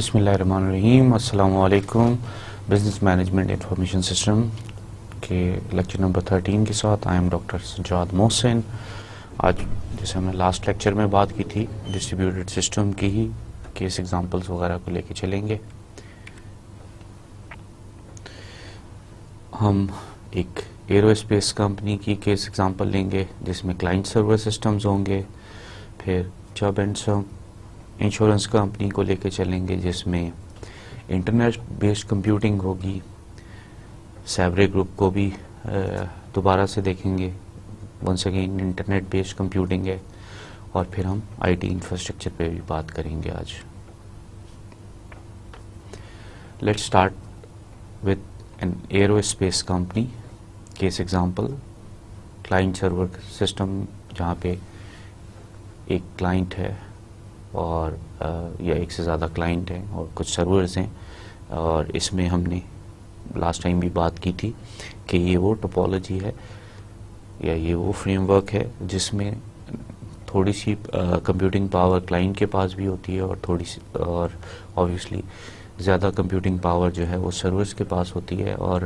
بسم اللہ الرحمن الرحیم. السلام علیکم. بزنس مینجمنٹ انفارمیشن سسٹم کے لیکچر نمبر 13 کے ساتھ آئی ایم ڈاکٹر سجاد محسن. آج جیسے ہم نے لاسٹ لیکچر میں بات کی تھی ڈسٹریبیوٹیڈ سسٹم کی ہی کیس ایگزامپلس وغیرہ کو لے کے چلیں گے. ہم ایک ایرو اسپیس کمپنی کی کیس ایگزامپل لیں گے جس میں کلائنٹ سرور سسٹمز ہوں گے. پھر چب اینڈ سم انشورنس کمپنی کو لے کے چلیں گے جس میں انٹرنیٹ بیسڈ کمپیوٹنگ ہوگی. سیبرے گروپ کو بھی دوبارہ سے دیکھیں گے. Once again internet based computing ہے. اور پھر ہم آئی ٹی انفراسٹرکچر پہ بھی بات کریں گے آج. Let start with an aerospace company case example. Client server system جہاں پہ ایک کلائنٹ ہے اور یا ایک سے زیادہ کلائنٹ ہیں اور کچھ سرورز ہیں. اور اس میں ہم نے لاسٹ ٹائم بھی بات کی تھی کہ یہ وہ ٹوپولوجی ہے یا یہ وہ فریم ورک ہے جس میں تھوڑی سی کمپیوٹنگ پاور کلائنٹ کے پاس بھی ہوتی ہے اور آبویسلی زیادہ کمپیوٹنگ پاور جو ہے وہ سرورز کے پاس ہوتی ہے. اور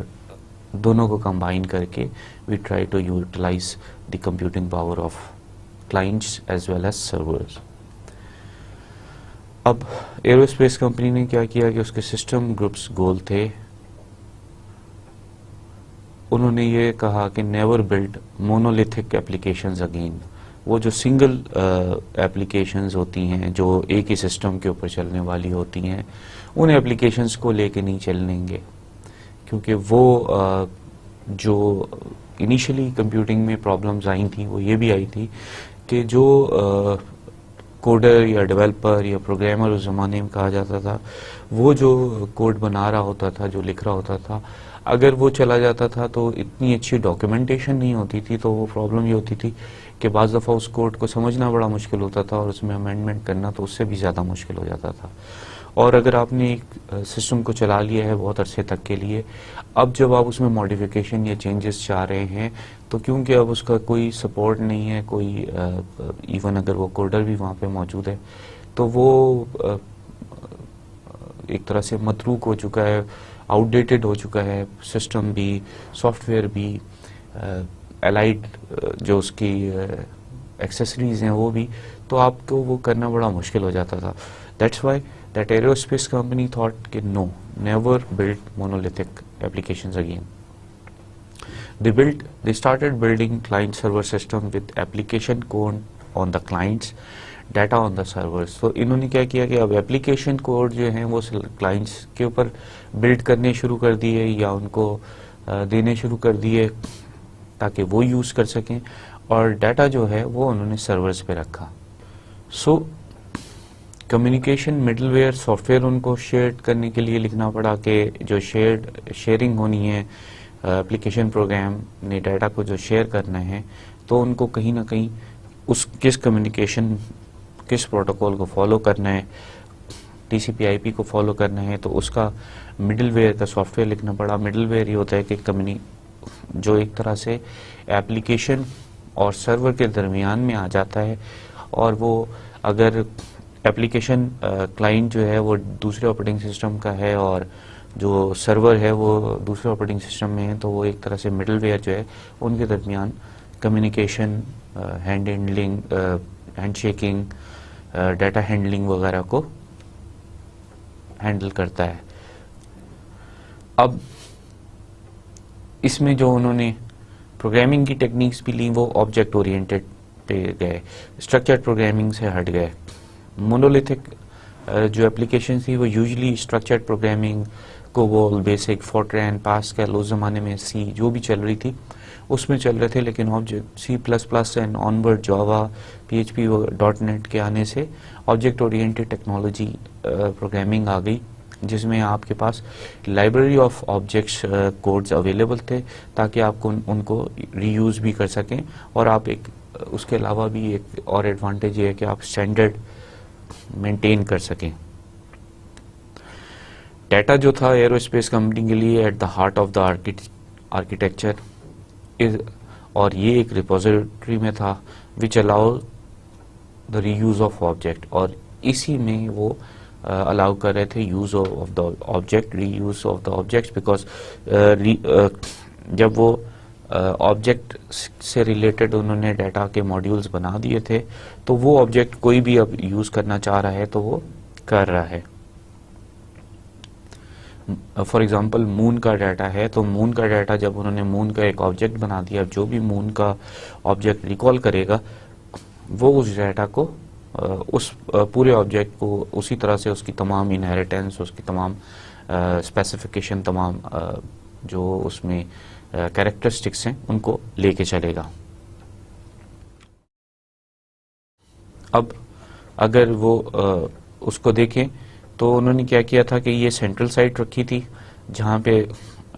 دونوں کو کمبائن کر کے we try to utilize the computing power of clients as well as servers. اب ایرو اسپیس کمپنی نے کیا کیا کہ اس کے سسٹم گروپس گول تھے. انہوں نے یہ کہا کہ never build monolithic applications again. وہ جو سنگل ایپلیکیشنز ہوتی ہیں جو ایک ہی سسٹم کے اوپر چلنے والی ہوتی ہیں ان ایپلیکیشنز کو لے کے نہیں چلیں گے. کیونکہ وہ جو انیشلی کمپیوٹنگ میں پرابلمز آئی تھیں وہ یہ بھی آئی تھی کہ جو کوڈر یا ڈیولپر یا پروگرامر اس زمانے میں کہا جاتا تھا وہ جو کوڈ بنا رہا ہوتا تھا جو لکھ رہا ہوتا تھا اگر وہ چلا جاتا تھا تو اتنی اچھی ڈاکیومنٹیشن نہیں ہوتی تھی. تو وہ پرابلم یہ ہوتی تھی کہ بعض دفعہ اس کوڈ کو سمجھنا بڑا مشکل ہوتا تھا اور اس میں امینڈمنٹ کرنا تو اس سے بھی زیادہ مشکل ہو جاتا تھا. اور اگر آپ نے ایک سسٹم کو چلا لیا ہے بہت عرصے تک کے لیے اب جب آپ اس میں ماڈیفیکیشن یا چینجز چاہ رہے ہیں تو کیونکہ اب اس کا کوئی سپورٹ نہیں ہے کوئی ایون اگر وہ کوڈر بھی وہاں پہ موجود ہے تو وہ ایک طرح سے متروک ہو چکا ہے آؤٹ ڈیٹڈ ہو چکا ہے. سسٹم بھی سافٹ ویئر بھی الائڈ جو اس کی ایکسیسریز ہیں وہ بھی تو آپ کو وہ کرنا بڑا مشکل ہو جاتا تھا. That's why that aerospace company thought کہ no, never build monolithic applications again. They started building client server system with application code on the clients, data on the servers. So انہوں نے کیا کیا کہ اب application code جو ہیں وہ clients کے اوپر build کرنے شروع کر دیے یا ان کو دینے شروع کر دیے تاکہ وہ یوز کر سکیں اور ڈیٹا جو ہے وہ انہوں نے سرورز پہ رکھا. So communication middleware software ان کو شیئر کرنے کے لیے لکھنا پڑا کہ جو شیئرنگ ہونی ہے اپلیکیشن پروگرام نے ڈیٹا کو جو شیئر کرنا ہے تو ان کو کہیں نہ کہیں اس کس کمیونیکیشن کس پروٹوکول کو فالو کرنا ہے ٹی سی پی آئی پی کو فالو کرنا ہے تو اس کا مڈل ویئر کا سافٹ ویئر لکھنا پڑا. مڈل ویئر یہ ہوتا ہے کہ جو ایک طرح سے ایپلیکیشن اور سرور کے درمیان میں آ جاتا ہے اور وہ اگر ایپلیکیشن کلائنٹ جو ہے وہ دوسرے آپریٹنگ سسٹم کا ہے اور جو سرور ہے وہ دوسرے آپریٹنگ سسٹم میں ہے تو وہ ایک طرح سے مڈل ویئر جو ہے ان کے درمیان communication hand shaking data handling وغیرہ کو ہینڈل کرتا ہے. اب اس میں جو انہوں نے پروگرامنگ کی ٹیکنیکس بھی لیں وہ آبجیکٹ اورینٹڈ پہ گئے اسٹرکچرڈ پروگرامنگ سے ہٹ گئے. مونولیتھک جو اپلیکیشن تھی وہ usually structured programming COBOL BASIC Fortran Pascal اس زمانے میں سی جو بھی چل رہی تھی اس میں چل رہے تھے. لیکن object C++ and onward Java PHP dot net کے آنے سے آبجیکٹ اورینٹڈ ٹیکنالوجی پروگرامنگ آ گئی جس میں آپ کے پاس library of objects codes available تھے تاکہ آپ ان کو ری یوز بھی کر سکیں. اور آپ ایک اس کے علاوہ بھی ایک اور ایڈوانٹیج یہ ہے کہ آپ اسٹینڈرڈ مینٹین کر سکیں. ڈیٹا جو تھا ایرو اسپیس کمپنی کے لیے at the heart of the architecture اور یہ ایک ریپوزیٹری میں تھا which allow the reuse of object اور اسی میں وہ الاؤ کر رہے تھے use of the object, reuse of the objects, because جب وہ آبجیکٹ سے ریلیٹڈ انہوں نے ڈیٹا کے ماڈیولز بنا دیے تھے تو وہ آبجیکٹ کوئی بھی اب یوز کرنا چاہ رہا ہے تو وہ کر رہا ہے. فار ایگزامپل مون کا ڈیٹا ہے تو مون کا ڈیٹا جب انہوں نے مون کا ایک آبجیکٹ بنا دیا، جو بھی مون کا آبجیکٹ ریکال کرے گا وہ اس ڈیٹا کو اس پورے آبجیکٹ کو اسی طرح سے اس کی تمام انہیریٹنس، اس کی تمام اسپیسیفیکیشن، تمام جو اس میں کیریکٹرسٹکس ہیں ان کو لے کے چلے گا. اب اگر وہ اس کو دیکھیں تو انہوں نے کیا کیا تھا کہ یہ سینٹرل سائٹ رکھی تھی جہاں پہ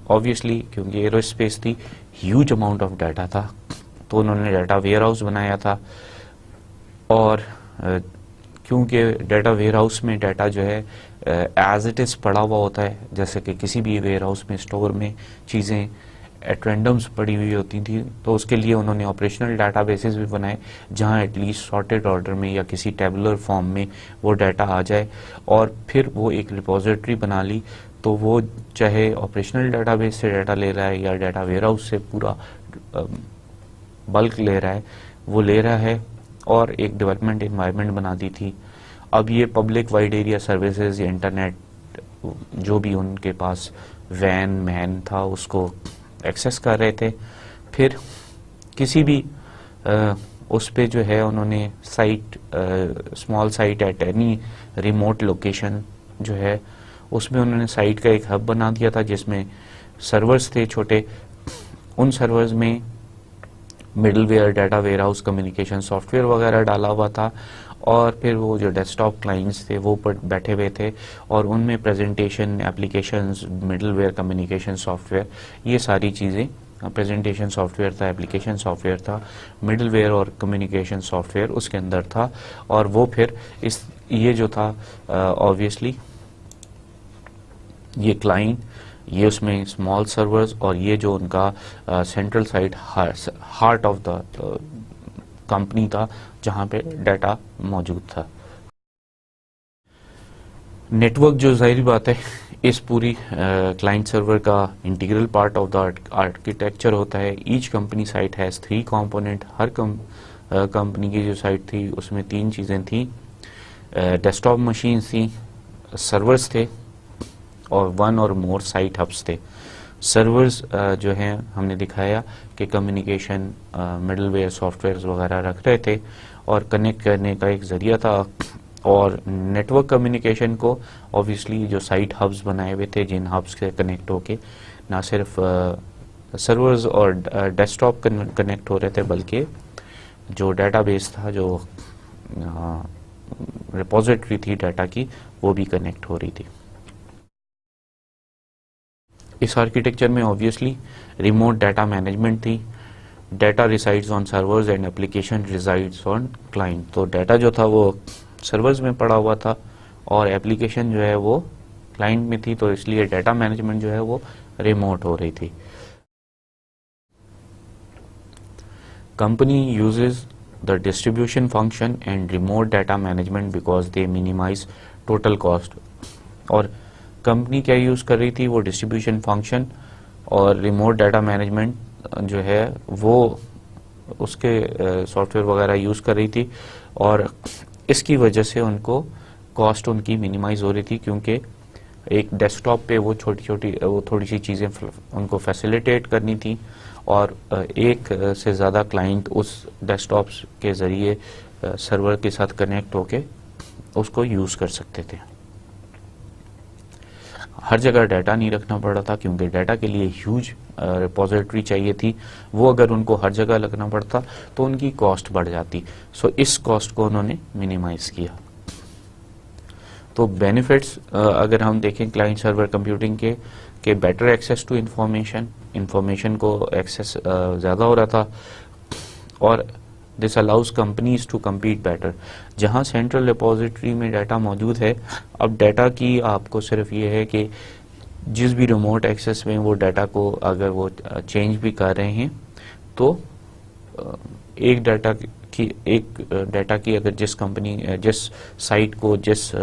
آبویسلی کیونکہ ایرو اسپیس تھی، ہیوج اماؤنٹ آف ڈیٹا تھا، تو انہوں نے ڈیٹا ویئر ہاؤس بنایا تھا. اور کیونکہ ڈیٹا ویئر ہاؤس میں ڈیٹا جو ہے ایز اٹ از پڑا ہوا ہوتا ہے، جیسے کہ کسی بھی ویئر ہاؤس میں اسٹور میں چیزیں ایٹ رینڈمس پڑی ہوئی ہوتی تھیں، تو اس کے لیے انہوں نے آپریشنل ڈیٹا بیسز بھی بنائے جہاں ایٹ لیسٹ سارٹیڈ آرڈر میں یا کسی ٹیبولر فارم میں وہ ڈیٹا آ جائے. اور پھر وہ ایک ریپوزیٹری بنا لی، تو وہ چاہے آپریشنل ڈیٹا بیس سے ڈیٹا لے رہا ہے یا ڈیٹا ویئر ہاؤس سے پورا بلک لے رہا ہے، وہ لے رہا ہے. اور ایک ڈیولپمنٹ انوائرمنٹ بنا دی تھی. اب یہ پبلک وائڈ ایریا سروسز یا انٹرنیٹ جو بھی ان کے پاس وین مین تھا اس کو ایکسیس کر رہے تھے. پھر کسی بھی اس پہ جو ہے انہوں نے site, small site at any remote location جو ہے اس میں انہوں نے سائٹ کا ایک ہب بنا دیا تھا جس میں سرورز تھے چھوٹے. ان سرورز میں middle where, data where house communication soft where وغیرہ ڈالا ہوا تھا، اور پھر وہ جو ڈیسک ٹاپ کلائنٹس تھے وہ بیٹھے ہوئے تھے، اور ان میں presentation applications, middle where communication soft where, یہ ساری چیزیں، پریزنٹیشن سافٹ ویئر تھا، اپلیکیشن سافٹ ویئر تھا، مڈل ویئر اور کمیونیکیشن سافٹ ویئر اس کے اندر تھا. اور وہ پھر یہ جو تھا آبویسلی یہ کلائنٹ، یہ اس میں اسمال سرورز، اور یہ جو ان کا central site heart of the company تھا جہاں پہ ڈیٹا موجود تھا. نیٹ ورک جو ظاہری بات ہے اس پوری کلائنٹ سرور کا integral part of the architecture ہوتا ہے. Each company site has 3 component. ہر کمپنی کی جو سائٹ تھی اس میں 3 چیزیں تھیں. ڈیسک ٹاپ مشینز تھیں، سرورز تھے، اور 1 اور مور سائٹ ہبس تھے. سرورز جو ہیں ہم نے دکھایا کہ communication, middleware softwares وغیرہ رکھ رہے تھے اور کنیکٹ کرنے کا ایک ذریعہ تھا. اور نیٹ ورک کمیونیکیشن کو آبویسلی جو سائٹ ہبس بنائے ہوئے تھے جن ہبس سے کنیکٹ ہو کے نہ صرف سرورز اور ڈیسک ٹاپ کنیکٹ ہو رہے تھے بلکہ جو ڈیٹا بیس تھا، جو ریپوزیٹری تھی ڈیٹا کی، وہ بھی کنیکٹ ہو رہی تھی. اس آرکیٹیکچر میں آبویسلی ریموٹ ڈیٹا مینجمنٹ تھی. Data resides on servers and application resides on client. تو ڈیٹا جو تھا وہ سرورز میں پڑا ہوا تھا اور اپلیکیشن جو ہے وہ کلائنٹ میں تھی، تو اس لیے ڈیٹا مینجمنٹ جو ہے وہ ریموٹ ہو رہی تھی. Company uses the distribution function and remote data management because they minimize total cost. اور کمپنی کیا یوز کر رہی تھی؟ وہ ڈسٹریبیوشن فنکشن اور ریموٹ ڈیٹا مینجمنٹ جو ہے وہ اس کے سافٹ ویئر وغیرہ یوز کر رہی تھی، اور اس کی وجہ سے ان کو کاسٹ ان کی منیمائز ہو رہی تھی، کیونکہ ایک ڈیسک ٹاپ پہ وہ تھوڑی سی چیزیں ان کو فیسیلیٹیٹ کرنی تھی، اور ایک سے زیادہ کلائنٹ اس ڈیسک ٹاپ کے ذریعے سرور کے ساتھ کنیکٹ ہو کے اس کو یوز کر سکتے تھے. ہر جگہ ڈیٹا نہیں رکھنا پڑ رہا تھا کیونکہ ڈیٹا کے لیے ہیوج ریپوزیٹری چاہیے تھی. وہ اگر ان کو ہر جگہ لگنا پڑتا تو ان کی کاسٹ بڑھ جاتی. سو اس کاسٹ کو انہوں نے منیمائز کیا. تو بینیفٹس اگر ہم دیکھیں کلائنٹ سرور کمپیوٹنگ کے کہ بیٹر ایکسیس ٹو انفارمیشن کو ایکسیس زیادہ ہو رہا تھا، اور this allows companies to compete better. جہاں سینٹرل ریپوزیٹری میں ڈیٹا موجود ہے، اب ڈیٹا کی آپ کو صرف یہ ہے کہ جس بھی ریموٹ ایکسیس میں وہ ڈیٹا کو اگر وہ چینج بھی کر رہے ہیں تو ایک ڈیٹا کی اگر جس سائٹ کو جس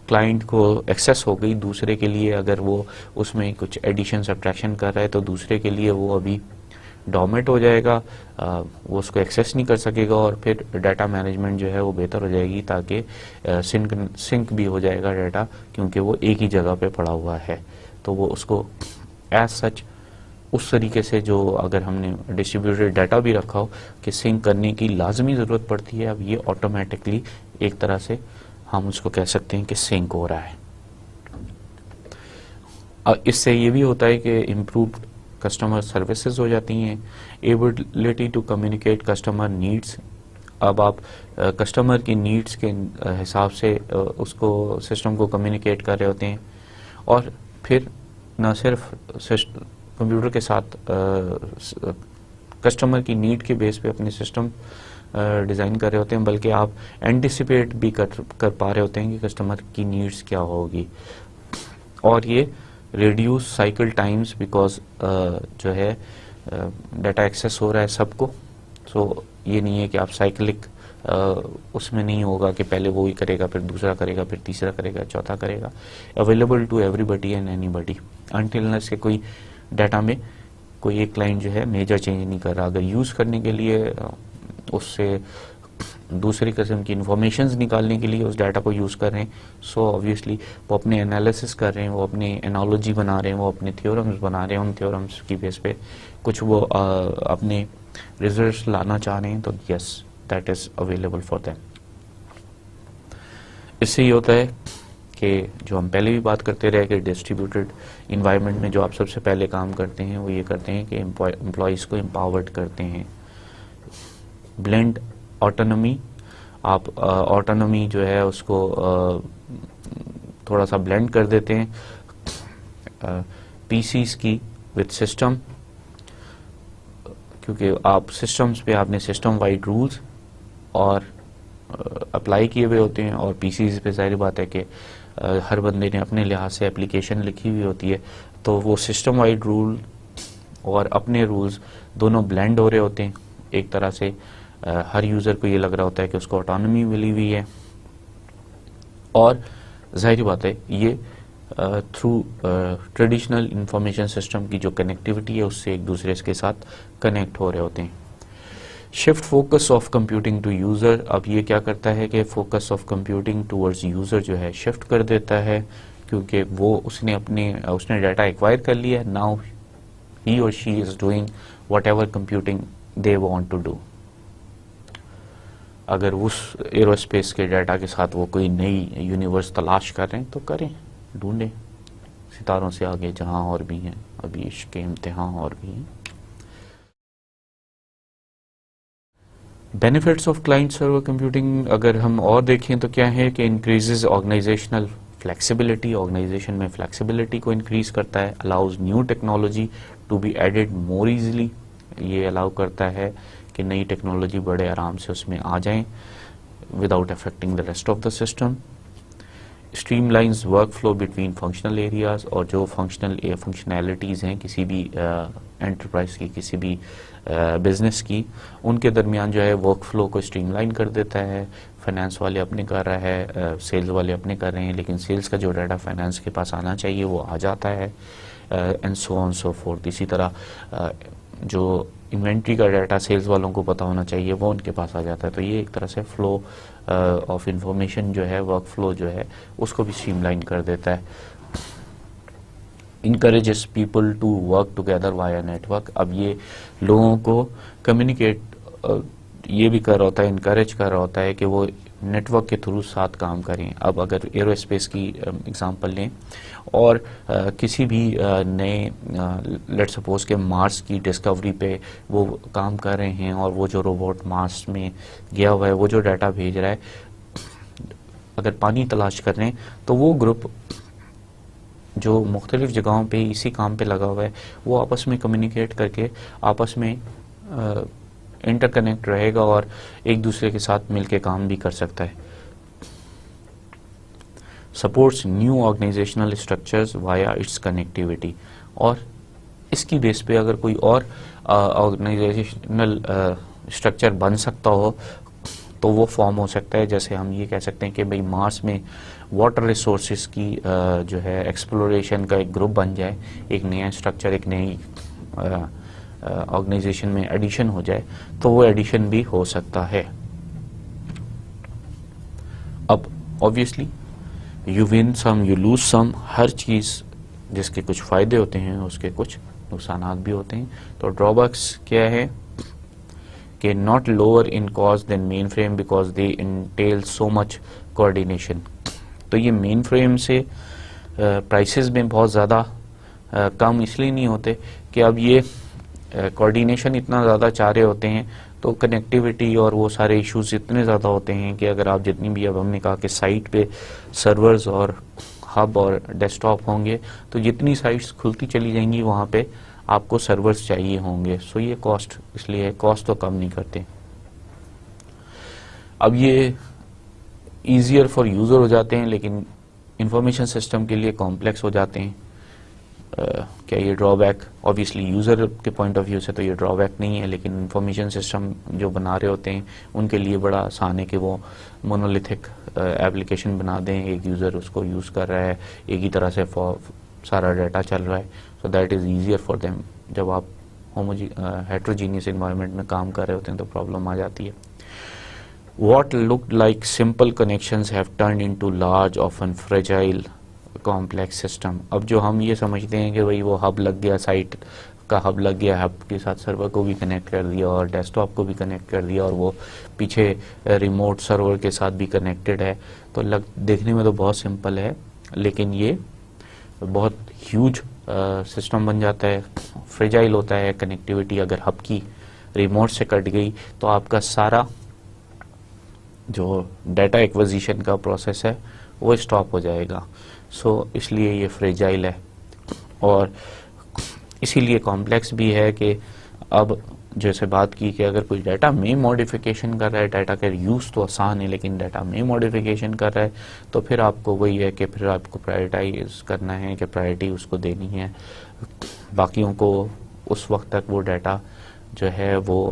کلائنٹ کو ایکسیس ہو گئی دوسرے کے لیے، اگر وہ اس میں کچھ ایڈیشن سبٹریکشن کر رہا ہے تو دوسرے کے لیے وہ ابھی ڈومٹ ہو جائے گا، وہ اس کو ایکسیس نہیں کر سکے گا، اور پھر ڈیٹا مینجمنٹ جو ہے وہ بہتر ہو جائے گی، تاکہ سنک بھی ہو جائے گا ڈیٹا، کیونکہ وہ ایک ہی جگہ پہ پڑا ہوا ہے، تو وہ اس کو ایز سچ اس طریقے سے، جو اگر ہم نے ڈسٹریبیوٹیڈ ڈیٹا بھی رکھا ہو کہ سنک کرنے کی لازمی ضرورت پڑتی ہے، اب یہ آٹومیٹکلی ایک طرح سے ہم اس کو کہہ سکتے ہیں کہ سنک ہو رہا ہے۔ اس سے یہ بھی ہوتا ہے کہ امپرووڈ کسٹمر سروسز ہو جاتی ہیں، ability to communicate customer needs, اب آپ کسٹمر کی نیڈس کے حساب سے اس کو سسٹم کو کمیونیکیٹ کر رہے ہوتے ہیں، اور پھر نہ صرف کمپیوٹر کے ساتھ کسٹمر کی نیڈ کے بیس پہ اپنے سسٹم ڈیزائن کر رہے ہوتے ہیں، بلکہ آپ اینٹیسپیٹ بھی کر پا رہے ہوتے ہیں کہ کسٹمر کی نیڈس کیا ہوگی، اور یہ ریڈیوس سائیکل ٹائمز، بیکاز جو ہے ڈیٹا ایکسیس ہو رہا ہے سب کو، سو یہ نہیں ہے کہ آپ سائیکلک اس میں نہیں ہوگا کہ پہلے وہی کرے گا، پھر دوسرا کرے گا، پھر تیسرا کرے گا، چوتھا کرے گا، available to everybody and anybody, until unless کہ کوئی ڈیٹا میں کوئی ایک کلائنٹ جو ہے میجر چینج نہیں کر رہا، اگر یوز کرنے کے لیے اس سے دوسری قسم کی انفارمیشنز نکالنے کے لیے اس ڈیٹا کو یوز کر رہے ہیں، سو آبویسلی وہ اپنے انالیسس کر رہے ہیں، وہ اپنے انالوجی بنا رہے ہیں، وہ اپنے تھیورمز بنا رہے ہیں، ان تھیورمز کی بیس پہ کچھ وہ اپنے ریزلٹس لانا چاہ رہے ہیں، تو yes that is available for them. اس سے یہ ہوتا ہے کہ جو ہم پہلے بھی بات کرتے رہے کہ ڈسٹریبیوٹیڈ انوائرمنٹ میں جو آپ سب سے پہلے کام کرتے ہیں وہ یہ کرتے ہیں کہ امپلائیز کو امپاورڈ کرتے ہیں۔ بلینڈ آٹونومی، آپ آٹونومی جو ہے اس کو تھوڑا سا بلینڈ کر دیتے ہیں پی سیز کی وتھ سسٹم، کیونکہ آپ سسٹمز پہ آپ نے سسٹم وائڈ رولز اور اپلائی کیے ہوئے ہوتے ہیں، اور پی سیز پہ ظاہر بات ہے کہ ہر بندے نے اپنے لحاظ سے اپلیکیشن لکھی ہوئی ہوتی ہے، تو وہ سسٹم وائڈ رول اور اپنے رولز دونوں بلینڈ ہو رہے ہوتے ہیں ایک طرح سے، ہر یوزر کو یہ لگ رہا ہوتا ہے کہ اس کو آٹونومی ملی ہوئی ہے، اور ظاہر بات ہے یہ تھرو ٹریڈیشنل انفارمیشن سسٹم کی جو کنیکٹیوٹی ہے اس سے ایک دوسرے کے ساتھ کنیکٹ ہو رہے ہوتے ہیں۔ Shift focus of computing to user, اب یہ کیا کرتا ہے کہ focus of computing towards user جو ہے شفٹ کر دیتا ہے، کیونکہ وہ اس نے ڈیٹا ایکوائر کر لیا ہے، ناؤ ہی اور she is doing whatever computing they want to do. اگر اس ایرو اسپیس کے ڈیٹا کے ساتھ وہ کوئی نئی یونیورس تلاش کر رہے ہیں تو کریں، ڈھونڈیں ستاروں سے آگے جہاں اور بھی ہیں، ابھی عشق کے امتحان اور بھی ہیں۔ Benefits of client server computing اگر ہم اور دیکھیں تو کیا ہے کہ انکریزز آرگنائزیشنل فلیکسیبلٹی، آرگنائزیشن میں فلیکسیبلٹی کو انکریز کرتا ہے، allows new technology to be added more easily, یہ الاؤ کرتا ہے کہ نئی ٹیکنالوجی بڑے آرام سے اس میں آ جائیں without affecting the rest of the system. Stream lines work flu between functional areas, اور جو فنکشنالٹیز ہیں کسی بھی انٹرپرائز کی، کسی بھی بزنس کی، ان کے درمیان جو ہے ورک فلو کو اسٹریم لائن کر دیتا ہے۔ فائنانس والے اپنے کر رہا ہے، سیلز والے اپنے کر رہے ہیں، لیکن سیلز کا جو ڈیٹا فائنانس کے پاس آنا چاہیے وہ آ جاتا ہے، and so on so forth. اسی طرح جو انوینٹری کا ڈیٹا سیلز والوں کو پتہ ہونا چاہیے وہ ان کے پاس آ جاتا ہے، تو یہ ایک طرح سے فلو آف انفارمیشن جو ہے، ورک فلو جو ہے اس کو بھی اسٹریم لائن کر دیتا ہے۔ encourages people to work together via network، اب یہ لوگوں کو کمیونیکیٹ یہ بھی کر رہا ہوتا ہے، انکریج کر رہا ہوتا ہے کہ وہ نیٹ ورک کے تھرو ساتھ کام کریں۔ اب اگر ایرو اسپیس کی اگزامپل لیں اور کسی بھی نئے لیٹ سپوز کہ مارس کی ڈسکوری پہ وہ کام کر رہے ہیں، اور وہ جو روبوٹ مارس میں گیا ہوا ہے وہ جو ڈیٹا بھیج رہا ہے، اگر پانی تلاش کر رہے ہیں تو وہ گروپ جو مختلف جگہوں پہ اسی کام پہ لگا ہوا ہے وہ آپس میں کمیونیکیٹ کر کے آپس میں انٹر کنیکٹ رہے گا اور ایک دوسرے کے ساتھ مل کے کام بھی کر سکتا ہے۔ Supports new organisational structures via its connectivity, اور اس کی بیس پہ اگر کوئی اور آرگنائزیشنل اسٹرکچر بن سکتا ہو تو وہ فارم ہو سکتا ہے۔ جیسے ہم یہ کہہ سکتے ہیں کہ بھئی مارس میں واٹر ریسورسز کی جو ہے ایکسپلوریشن کا ایک گروپ بن جائے, ایک نیا اسٹرکچر, ایک نئی آرگنائزیشن میں ایڈیشن ہو جائے, تو وہ ایڈیشن بھی ہو سکتا ہے. اب obviously you win some you lose some, ہر چیز جس کے کچھ فائدے ہوتے ہیں اس کے کچھ نقصانات بھی ہوتے ہیں. تو ڈرا بیکس کیا ہے کہ not lower in cost than mainframe because they entail so much coordination. تو یہ مین فریم سے پرائسز میں بہت زیادہ کم اس لیے نہیں ہوتے کہ اب یہ کوارڈینیشن اتنا زیادہ چاہ رہے ہوتے ہیں, تو کنیکٹیوٹی اور وہ سارے ایشوز اتنے زیادہ ہوتے ہیں کہ اگر آپ جتنی بھی, اب ہم نے کہا کہ سائٹ پہ سرورز اور ہب اور ڈیسک ٹاپ ہوں گے, تو جتنی سائٹس کھلتی چلی جائیں گی وہاں پہ آپ کو سرورز چاہیے ہوں گے. سو یہ کاسٹ, اس لیے کاسٹ تو کم نہیں کرتے. اب یہ ایزیئر فار یوزر ہو جاتے ہیں لیکن انفارمیشن سسٹم کے لیے کمپلیکس ہو جاتے ہیں. کیا یہ ڈرا بیک؟ آبویسلی یوزر کے پوائنٹ آف ویو سے تو یہ ڈرا بیک نہیں ہے, لیکن انفارمیشن سسٹم جو بنا رہے ہوتے ہیں ان کے لیے بڑا آسان ہے کہ وہ مونولیتھک ایپلیکیشن بنا دیں, ایک یوزر اس کو یوز کر رہا ہے, ایک ہی طرح سے سارا ڈیٹا چل رہا ہے. So that is easier for them. جب آپ ہیٹروجینیس انوائرمنٹ میں کام کر رہے ہوتے ہیں تو پرابلم آ جاتی ہے. What looked like simple connections have turned into large, often fragile, complex system. اب جو ہم یہ سمجھتے ہیں کہ بھئی وہ ہب لگ گیا, سائٹ کا ہب لگ گیا, ہب کے ساتھ سرور کو بھی کنیکٹ کر دیا اور ڈیسک ٹاپ کو بھی کنیکٹ کر دیا اور وہ پیچھے ریموٹ سرور کے ساتھ بھی کنیکٹڈ ہے, تو دیکھنے میں تو بہت سمپل ہے, لیکن یہ بہت ہیوج سسٹم بن جاتا ہے, فریجائل ہوتا ہے. کنیکٹیوٹی اگر ہب کی ریموٹ سے کٹ گئی تو آپ کا سارا جو ڈیٹا ایکوزیشن کا پروسیس ہے وہ اسٹاپ ہو جائے گا. سو اس لیے یہ فریجائل ہے اور اسی لیے کمپلیکس بھی ہے کہ اب جیسے بات کی کہ اگر کوئی ڈیٹا میں موڈیفیکیشن کر رہا ہے, ڈیٹا کا یوز تو آسان ہے لیکن ڈیٹا میں موڈیفیکیشن کر رہا ہے, تو پھر آپ کو وہی ہے کہ پھر آپ کو پرائرٹائز کرنا ہے کہ پرائرٹی اس کو دینی ہے, باقیوں کو اس وقت تک وہ ڈیٹا جو ہے وہ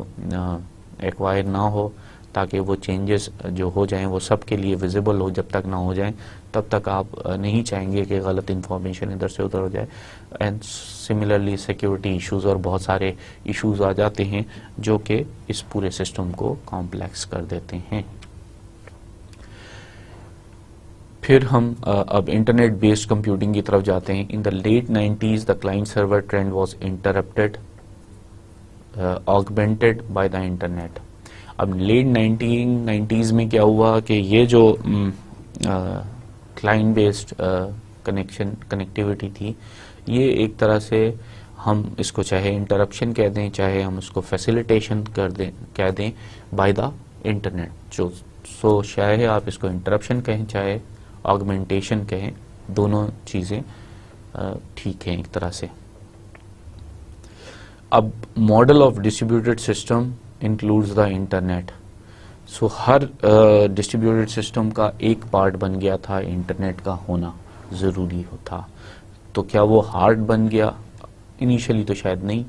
ایکوائر نہ ہو تاکہ وہ چینجز جو ہو جائیں وہ سب کے لیے ویزیبل ہو. جب تک نہ ہو جائیں تب تک آپ نہیں چاہیں گے کہ غلط انفارمیشن ادھر سے ادھر ہو جائے. اینڈ سملرلی سیکیورٹی ایشوز اور بہت سارے ایشوز آ جاتے ہیں جو کہ اس پورے سسٹم کو کمپلیکس کر دیتے ہیں. پھر ہم اب انٹرنیٹ بیسڈ کمپیوٹنگ کی طرف جاتے ہیں. In the late 90s the client server trend was interrupted, augmented by the internet. اب لیٹ 1990s میں کیا ہوا کہ یہ جو کلائنٹ بیسڈ کنیکٹیوٹی تھی, یہ ایک طرح سے ہم اس کو چاہے انٹرپشن کہہ دیں, چاہے ہم اس کو فیسیلیٹیشن کہہ دیں بائی دا انٹرنیٹ. سو چاہے آپ اس کو انٹرپشن کہیں چاہے آگمنٹیشن کہیں, دونوں چیزیں ٹھیک ہیں ایک طرح سے. اب model of distributed system includes the internet. So Hare distributed system کا ایک پارٹ بن گیا تھا انٹرنیٹ کا ہونا ضروری تھا. تو کیا وہ ہارڈ بن گیا؟ انیشلی تو شاید نہیں.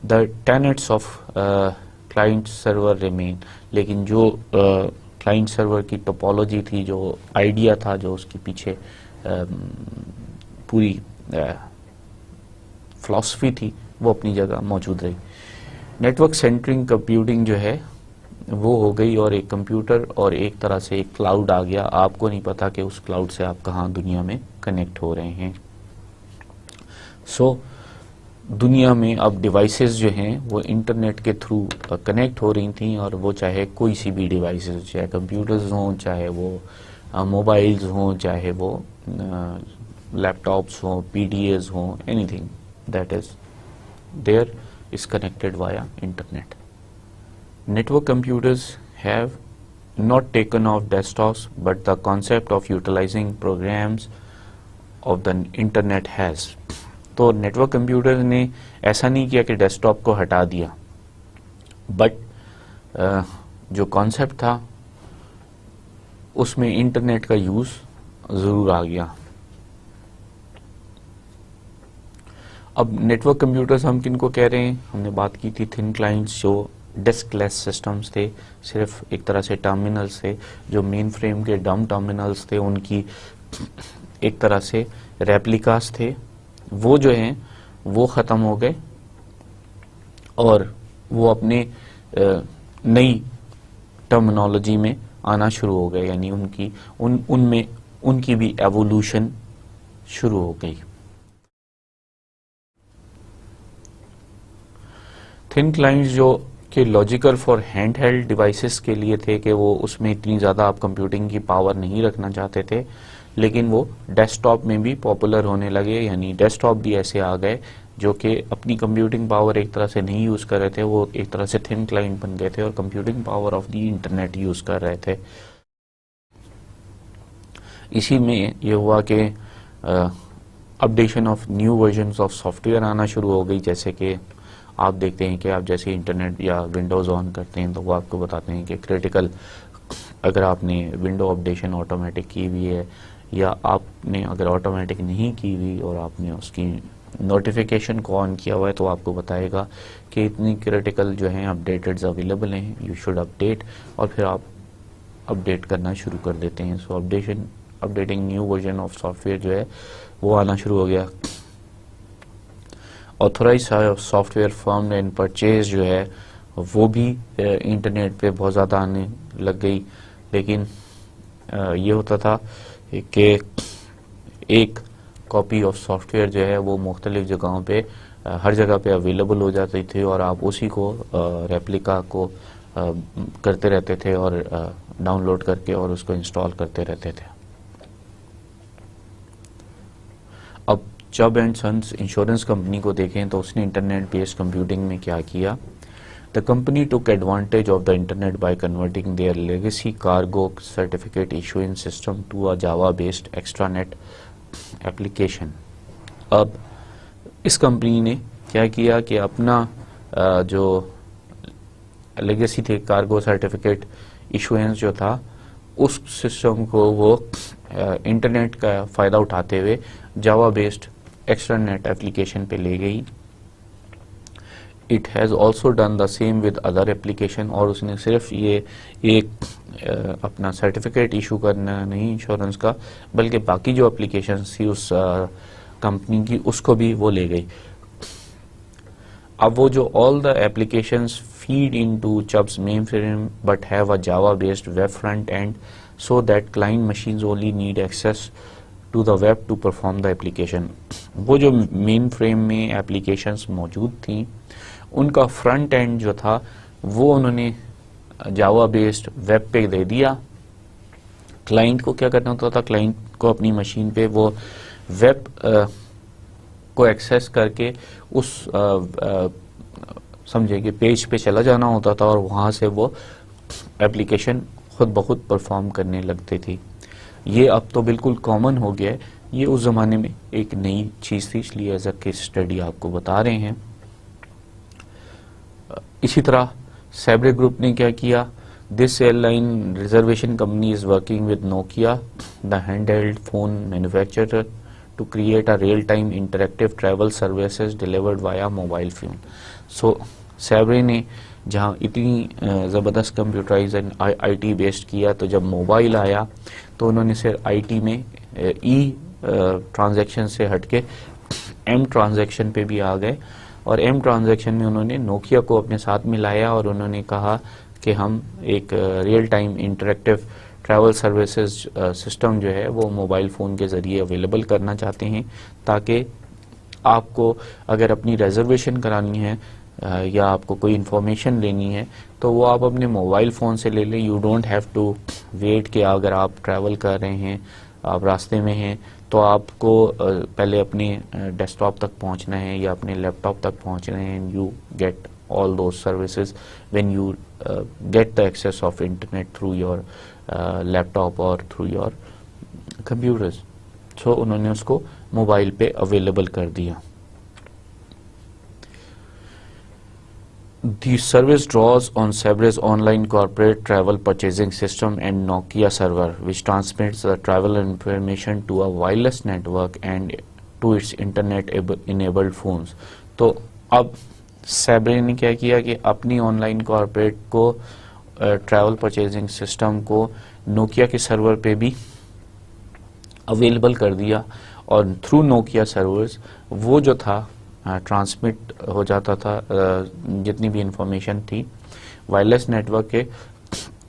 The tenets of client server remain, لیکن جو کلائنٹ سرور کی ٹوپولوجی تھی, جو آئیڈیا تھا, جو اس کے پیچھے پوری فلاسفی تھی, وہ اپنی جگہ موجود رہی. نیٹورک سینٹرنگ کمپیوٹنگ جو ہے وہ ہو گئی اور ایک کمپیوٹر اور ایک طرح سے ایک کلاؤڈ آ گیا. آپ کو نہیں پتا کہ اس کلاؤڈ سے آپ کہاں دنیا میں کنیکٹ ہو رہے ہیں. سو دنیا میں اب ڈیوائسز جو ہیں وہ انٹرنیٹ کے تھرو کنیکٹ ہو رہی تھیں, اور وہ چاہے کوئی سی بھی ڈیوائسز, چاہے کمپیوٹرز ہوں, چاہے وہ موبائلز ہوں, چاہے وہ لیپ ٹاپس ہوں, پی ڈی ایز ہوں, any thing that is there is connected via internet. Network computers have not taken off desktops, but the concept of utilizing programs of the internet has. تو network computer نے ایسا نہیں کیا کہ desk top کو ہٹا دیا, بٹ جو کانسیپٹ تھا اس میں انٹرنیٹ کا یوز ضرور آ گیا. اب نیٹورک کمپیوٹرز ہم کن کو کہہ رہے ہیں؟ ہم نے بات کی تھی تھن کلائنٹس جو ڈیسک لیس سسٹمز تھے, صرف ایک طرح سے ٹرمینلز تھے, جو مین فریم کے ڈم ٹرمینلز تھے, ان کی ایک طرح سے ریپلیکاس تھے وہ جو ہیں وہ ختم ہو گئے اور وہ اپنے نئی ٹرمنالوجی میں آنا شروع ہو گئے, یعنی ان کی بھی ایوولوشن شروع ہو گئی. تھن کلائنٹس جو کہ logical for hand held devices کے لیے تھے کہ وہ اس میں اتنی زیادہ آپ کمپیوٹنگ کی پاور نہیں رکھنا چاہتے تھے, لیکن وہ ڈیسک ٹاپ میں بھی پاپولر ہونے لگے, یعنی ڈیسک ٹاپ بھی ایسے آ گئے جو کہ اپنی کمپیوٹنگ پاور ایک طرح سے نہیں یوز کر رہے تھے, وہ ایک طرح سے تھن کلائنٹ بن گئے تھے اور computing power of the internet use کر رہے تھے. اسی میں یہ ہوا کہ updation of new versions of soft where آنا شروع ہو گئی, جیسے کہ آپ دیکھتے ہیں کہ آپ جیسے انٹرنیٹ یا ونڈوز آن کرتے ہیں تو وہ آپ کو بتاتے ہیں کہ کریٹیکل, اگر آپ نے ونڈو اپڈیشن آٹومیٹک کی ہوئی ہے یا آپ نے اگر آٹومیٹک نہیں کی ہوئی اور آپ نے اس کی نوٹیفیکیشن کو آن کیا ہوا ہے تو آپ کو بتائے گا کہ اتنی کریٹیکل جو ہیں اپڈیٹڈز اویلیبل ہیں, یو شوڈ اپڈیٹ, اور پھر آپ اپڈیٹ کرنا شروع کر دیتے ہیں. So updating new version of software جو ہے وہ آنا شروع ہو گیا. Authorise software firm and purchase جو ہے وہ بھی انٹرنیٹ پہ بہت زیادہ آنے لگ گئی, لیکن یہ ہوتا تھا کہ ایک کاپی آف سافٹ ویئر جو ہے وہ مختلف جگہوں پہ ہر جگہ پہ اویلیبل ہو جاتی تھی اور آپ اسی کو ریپلیکا کو کرتے رہتے تھے اور ڈاؤن لوڈ کر کے اور اس کو انسٹال کرتے رہتے تھے. اب چب اینڈ سنس انشورنس کمپنی کو دیکھیں تو اس نے انٹرنیٹ بیسڈ کمپیوٹنگ میں کیا کیا. The company took advantage of the internet by converting their legacy cargo certificate issuing system to a Java-based extranet application. اب اس کمپنی نے کیا کیا کہ اپنا جو لیگیسی تھے کارگو سرٹیفکیٹ ایشوئنس جو تھا اس سسٹم کو وہ انٹرنیٹ کا فائدہ اٹھاتے ہوئے جاوا بیسڈ ایکسٹرانیٹ ایپلیکیشن پہ لے گئی. It has also done the same with other application, اور اس نے صرف یہ ایک اپنا سرٹیفکیٹ ایشو کرنا نہیں انشورنس کا, بلکہ باقی جو اپلیکیشنز تھی اس کمپنی کی اس کو بھی وہ لے گئی. اب وہ جو all the applications feed into Chubb's mainframe but have a Java-based web front end so that client machines only need access to the web to perform the application. وہ جو مین فریم میں applications موجود تھیں ان کا فرنٹ اینڈ جو تھا وہ انہوں نے جاوا بیسڈ ویب پہ دے دیا. کلائنٹ کو کیا کرنا ہوتا تھا, کلائنٹ کو اپنی مشین پہ وہ ویب کو ایکسیس کر کے اس سمجھے کہ پیج پہ چلا جانا ہوتا تھا اور وہاں سے وہ ایپلیکیشن خود بخود پرفارم کرنے لگتی تھی. یہ اب تو بالکل کامن ہو گیا ہے, یہ اس زمانے میں ایک نئی چیز تھی, اس لیے ایز اے کیس اسٹڈی آپ کو بتا رہے ہیں. اسی طرح سیبرے گروپ نے کیا کیا, this airline reservation company is working with Nokia the handheld phone manufacturer to create a real time interactive travel services delivered via mobile phone. So Sabre نے جہاں اتنی زبردست computerise and I T based کیا, تو جب mobile آیا تو انہوں نے صرف آئی ٹی میں ای ٹرانزیکشن سے ہٹ کے ایم ٹرانزیکشن پہ بھی آ گئے, اور ایم ٹرانزیکشن میں انہوں نے نوکیا کو اپنے ساتھ ملایا اور انہوں نے کہا کہ ہم ایک real time interactive travel services system جو ہے وہ موبائل فون کے ذریعے اویلیبل کرنا چاہتے ہیں, تاکہ آپ کو اگر اپنی ریزرویشن کرانی ہے یا آپ کو کوئی انفارمیشن لینی ہے تو وہ آپ اپنے موبائل فون سے لے لیں. You don't have to wait کہ اگر آپ ٹریول کر رہے ہیں, آپ راستے میں ہیں, تو آپ کو پہلے اپنے ڈیسک ٹاپ تک پہنچنا ہے یا اپنے لیپ ٹاپ تک پہنچنا ہے. You get all those services when you get the access of internet through your laptop or through your computers. So انہوں نے اس کو موبائل پہ اویلیبل کر دیا. The service draws on Sabre's online corporate travel purchasing system and Nokia server, which transmits the travel information to a wireless network and to its internet-enabled phones. تو اب سیبرے نے کیا کیا کہ اپنی آن لائن کارپوریٹ کو ٹریول پرچیزنگ سسٹم کو Nokia کے سرور پہ بھی اویلیبل کر دیا اور تھرو نوکیا سرورز وہ جو تھا ٹرانسمٹ ہو جاتا تھا جتنی بھی انفارمیشن تھی وائرلیس نیٹ ورک کے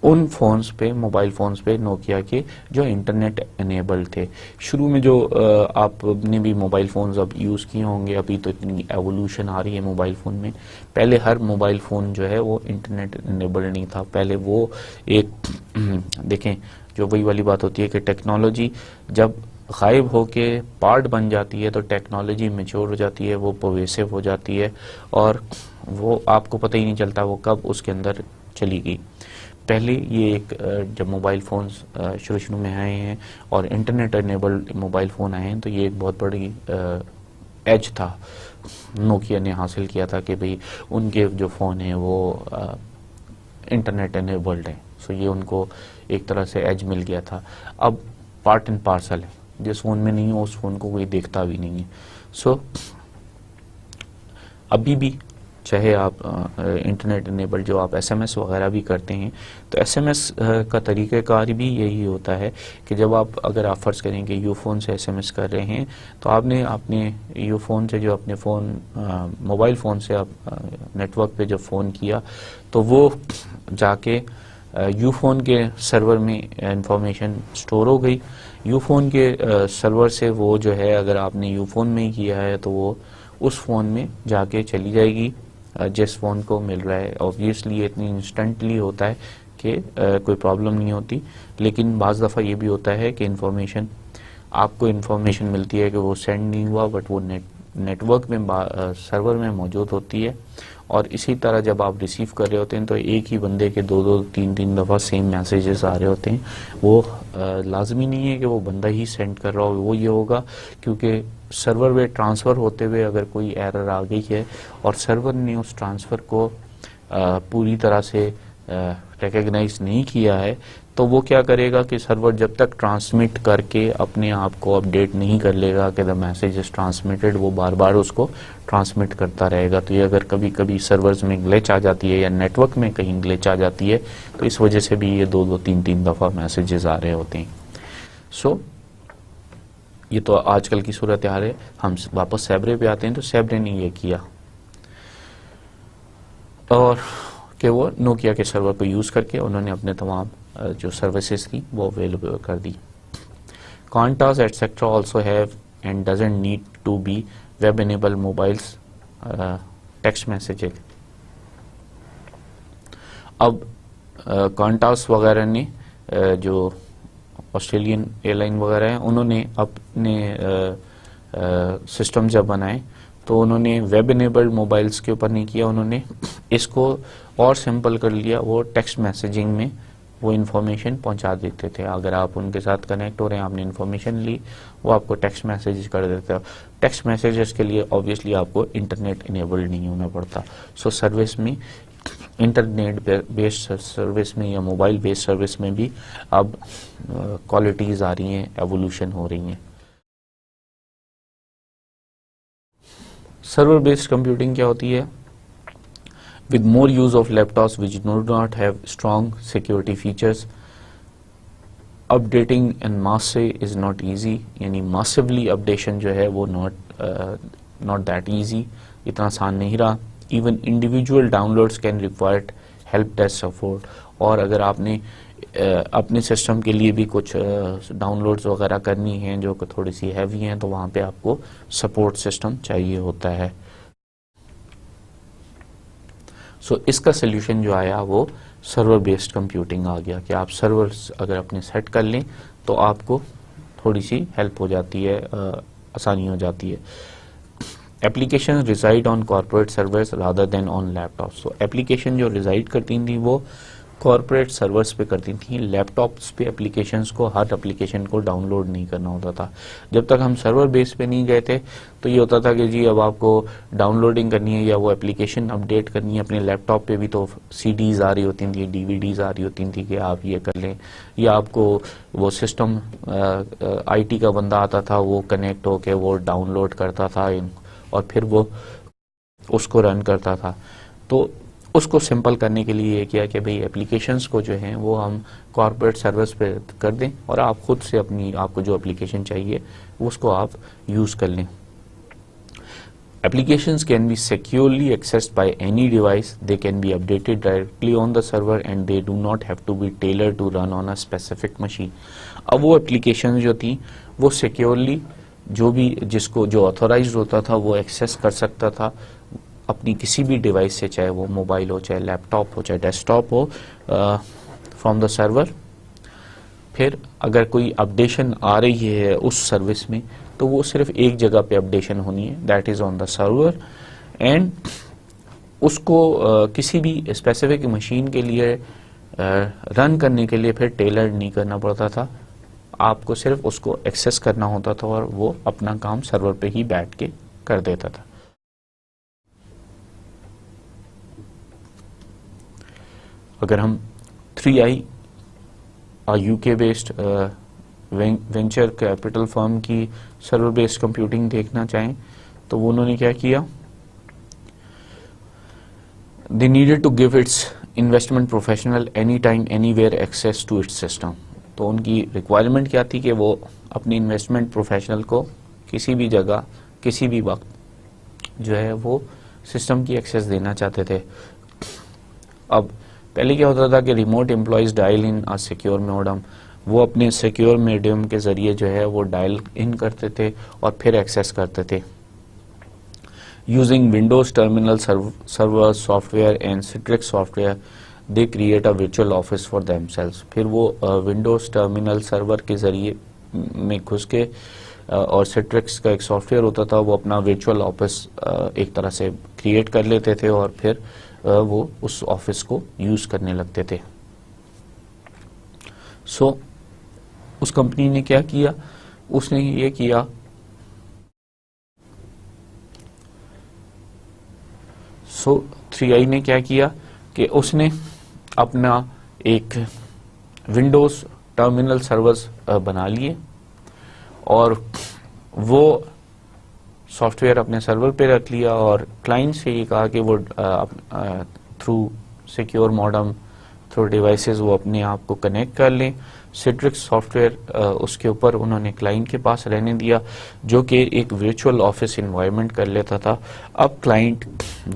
ان فونز پہ، موبائل فونز پہ نوکیا کے جو انٹرنیٹ انیبلڈ تھے. شروع میں جو آپ نے بھی موبائل فونز اب یوز کیے ہوں گے، ابھی تو اتنی ایوولوشن آ رہی ہے موبائل فون میں. پہلے ہر موبائل فون جو ہے وہ انٹرنیٹ انیبلڈ نہیں تھا. پہلے وہ ایک دیکھیں جو وہی والی بات ہوتی ہے کہ ٹیکنالوجی جب غائب ہو کے پارٹ بن جاتی ہے تو ٹیکنالوجی میچور ہو جاتی ہے، وہ پرویسو ہو جاتی ہے اور وہ آپ کو پتہ ہی نہیں چلتا وہ کب اس کے اندر چلی گئی. پہلے یہ ایک جب موبائل فونز شروع میں آئے ہیں اور انٹرنیٹ انیبلڈ موبائل فون آئے ہیں تو یہ ایک بہت بڑی ایج تھا نوکیا نے حاصل کیا تھا کہ بھئی ان کے جو فون ہیں وہ انٹرنیٹ انیبلڈ ہیں. سو یہ ان کو ایک طرح سے ایج مل گیا تھا. اب پارٹ اینڈ پارسل ہے، جس فون میں نہیں ہو اس فون کو کوئی دیکھتا بھی نہیں ہے. سو ابھی بھی چاہے آپ انٹرنیٹ انیبل جو آپ ایس ایم ایس وغیرہ بھی کرتے ہیں تو ایس ایم ایس کا طریقہ کار بھی یہی ہوتا ہے کہ جب اگر آپ فرض کریں کہ یو فون سے ایس ایم ایس کر رہے ہیں تو آپ نے اپنے یو فون سے جو اپنے فون موبائل فون سے آپ نیٹ ورک پہ جب فون کیا تو وہ جا کے یو فون کے سرور میں انفارمیشن سٹور ہو گئی. یو فون کے سرور سے وہ جو ہے اگر آپ نے یو فون میں ہی کیا ہے تو وہ اس فون میں جا کے چلی جائے گی جس فون کو مل رہا ہے. آبویسلی اتنی انسٹنٹلی ہوتا ہے کہ کوئی پرابلم نہیں ہوتی، لیکن بعض دفعہ یہ بھی ہوتا ہے کہ آپ کو انفارمیشن ملتی ہے کہ وہ سینڈ نہیں ہوا بٹ وہ نیٹ ورک میں سرور میں موجود ہوتی ہے. اور اسی طرح جب آپ ریسیو کر رہے ہوتے ہیں تو ایک ہی بندے کے دو تین دفعہ سیم میسیجز آ رہے ہوتے ہیں. وہ لازمی نہیں ہے کہ وہ بندہ ہی سینڈ کر رہا ہو، وہ یہ ہوگا کیونکہ سرور میں ٹرانسفر ہوتے ہوئے اگر کوئی ایرر آ گئی ہے اور سرور نے اس ٹرانسفر کو پوری طرح سے ریکگنائز نہیں کیا ہے تو وہ کیا کرے گا کہ سرور جب تک ٹرانسمٹ کر کے اپنے آپ کو اپڈیٹ نہیں کر لے گا کہ دا میسج از ٹرانسمیٹڈ، وہ بار بار اس کو ٹرانسمٹ کرتا رہے گا. تو یہ اگر کبھی کبھی سرورز میں گلیچ آ جاتی ہے یا نیٹ ورک میں کہیں گلیچ آ جاتی ہے تو اس وجہ سے بھی یہ دو تین دفعہ میسیجز آ رہے ہوتے ہیں. سو یہ تو آج کل کی صورتحال ہے. ہم واپس سیبرے پہ آتے ہیں تو سیبرے نے یہ کیا اور کہ وہ نوکیا کے سرور کو یوز کر کے انہوں نے اپنے تمام جو سروسز تھی وہ اویلیبل کر دی. Qantas etc. also have and doesn't need to be web enable mobiles text messaging. اب Qantas وغیرہ نے جو آسٹریلین ایئر لائن وغیرہ ہیں انہوں نے اپنے سسٹم جب بنائے تو انہوں نے ویب انیبلڈ موبائلز کے اوپر نہیں کیا، انہوں نے اس کو اور سمپل کر لیا. وہ ٹیکسٹ میسیجنگ میں وہ انفارمیشن پہنچا دیتے تھے. اگر آپ ان کے ساتھ کنیکٹ ہو رہے ہیں، آپ نے انفارمیشن لی، وہ آپ کو ٹیکسٹ میسیج کر دیتے ہیں. ٹیکسٹ میسیجز کے لیے آبویسلی آپ کو انٹرنیٹ انیبلڈ نہیں ہونا پڑتا. سو سروس میں انٹرنیٹ بیسڈ سروس میں یا موبائل بیسڈ سروس میں بھی اب کوالٹیز آ رہی ہیں، ایوولوشن ہو رہی ہیں. سرور بیسڈ کمپیوٹنگ کیا ہوتی ہے؟ with more use of laptops which do not have strong security features, updating en masse is not easy. یعنی massively updation جو ہے وہ not that easy، اتنا آسان نہیں رہا. even individual downloads can require help desk support. اور اگر آپ نے اپنے سسٹم کے لیے بھی کچھ ڈاؤن لوڈز وغیرہ کرنی ہیں جو کہ تھوڑی سی ہیوی ہیں تو وہاں پہ آپ کو سپورٹ سسٹم چاہیے ہوتا ہے. سو اس کا سلیوشن جو آیا وہ سرور بیسڈ کمپیوٹنگ آ گیا کہ آپ سرور اگر اپنے سیٹ کر لیں تو آپ کو تھوڑی سی ہیلپ ہو جاتی ہے، آسانی ہو جاتی ہے. اپلیکیشن ریزائڈ آن کارپوریٹ سرورز رادر دین آن لیپ ٹاپ. سو اپلیکیشن جو ریزائڈ کرتی تھیں وہ کارپوریٹ سرورز پہ کرتی تھیں. لیپ ٹاپس پہ اپلیکیشنز کو ہر اپلیکیشن کو ڈاؤن لوڈ نہیں کرنا ہوتا تھا. جب تک ہم سرور بیس پہ نہیں گئے تھے تو یہ ہوتا تھا کہ جی اب آپ کو ڈاؤن لوڈنگ کرنی ہے یا وہ اپلیکیشن اپڈیٹ کرنی ہے اپنے لیپ ٹاپ پہ بھی تو سی ڈیز آ رہی ہوتی تھیں، ڈی وی ڈیز آ رہی ہوتی تھیں کہ آپ یہ کر لیں، یا آپ کو وہ سسٹم آئی ٹی کا بندہ آتا تھا وہ کنیکٹ ہو کے وہ ڈاؤن لوڈ کرتا تھا اور پھر وہ اس کو رن کرتا تھا. تو اس کو سمپل کرنے کے لیے یہ کیا کہ بھئی اپلیکیشنز کو جو ہیں وہ ہم کارپوریٹ سرورز پہ کر دیں اور آپ خود سے آپ کو جو اپلیکیشن چاہیے اس کو آپ یوز کر لیں. Applications can be securely accessed by any device. They can be updated directly on the server and they do not have to be tailored to run on a specific machine. اب وہ application جو تھی وہ سیکیورلی جو authorised ہوتا تھا وہ access کر سکتا تھا اپنی کسی بھی ڈیوائس سے, چاہے وہ موبائل ہو, چاہے لیپ ٹاپ ہو, چاہے ڈیسک ٹاپ ہو, فرام دا سرور. پھر اگر کوئی اپڈیشن آ رہی ہے اس سروس میں تو وہ صرف ایک جگہ پہ اپڈیشن ہونی ہے, that is on the server, and اس کو کسی بھی اسپیسیفک مشین کے لیے رن کرنے کے لیے پھر ٹیلر نہیں کرنا پڑتا تھا, آپ کو صرف اس کو ایکسیس کرنا ہوتا تھا اور وہ اپنا کام سرور پہ ہی بیٹھ کے کر دیتا تھا. اگر ہم 3i UK based venture capital firm کی سرور بیسڈ کمپیوٹنگ دیکھنا چاہیں تو وہ انہوں نے کیا کیا, they needed to give its investment professional anytime anywhere access to its system. تو ان کی ریکوائرمنٹ کیا تھی کہ وہ اپنی انویسٹمنٹ پروفیشنل کو کسی بھی جگہ کسی بھی وقت جو ہے وہ سسٹم کی ایکسیس دینا چاہتے تھے. اب پہلے کیا ہوتا تھا کہ ریموٹ امپلائیز ڈائل ان سیکیور موڈم, وہ اپنے سیکیور میڈیم کے ذریعے جو ہے وہ ڈائل ان کرتے تھے اور پھر ایکسیس کرتے تھے. Using Windows terminal server software and Citrix software they create a virtual office for them sales. پھر وہ ونڈوز ٹرمینل سرور کے ذریعے میں گھس کے اور سٹرکس کا ایک سافٹ ویئر ہوتا تھا, وہ اپنا ورچوئل آفس ایک طرح سے کریٹ کر لیتے تھے اور پھر وہ اس آفس کو یوز کرنے لگتے تھے. سو اس کمپنی نے کیا کیا, اس نے یہ کیا سو 3i نے کیا کیا کہ اس نے اپنا ایک ونڈوز ٹرمینل سرورز بنا لیے اور وہ سافٹ ویئر اپنے سرور پہ رکھ لیا اور کلائنٹ سے یہ کہا کہ وہ through secure modem through devices وہ اپنے آپ کو کنیکٹ کر لیں. سٹرکس سافٹ ویئر اس کے اوپر انہوں نے کلائنٹ کے پاس رہنے دیا جو کہ ایک ورچوئل آفس انوائرمنٹ کر لیتا تھا. اب کلائنٹ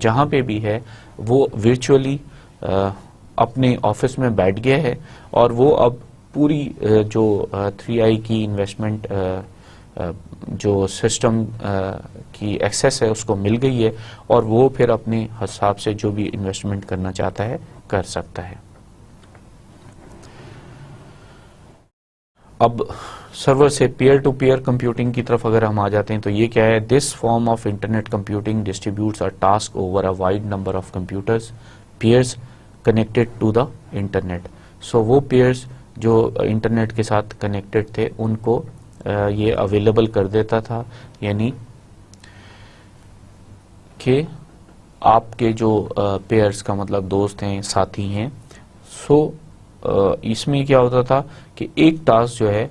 جہاں پہ بھی ہے وہ ورچولی اپنے آفس میں بیٹھ گیا ہے اور وہ اب پوری جو 3i کی انویسٹمنٹ جو سسٹم کی ایکسیس ہے اس کو مل گئی ہے اور وہ پھر اپنے حساب سے جو بھی انویسٹمنٹ کرنا چاہتا ہے کر سکتا ہے. اب سرور سے پیئر ٹو پیئر کمپیوٹنگ کی طرف اگر ہم آ جاتے ہیں تو یہ کیا ہے, this form of internet computing distributes a task over a wide number of computers peers connected to the internet. So وہ پیئرز جو انٹرنیٹ کے ساتھ کنیکٹڈ تھے ان کو یہ اویلیبل کر دیتا تھا, یعنی کہ آپ کے جو پیئرز کا مطلب دوست ہیں, ساتھی ہیں, سو اس میں کیا ہوتا تھا کہ ایک ٹاسک جو ہے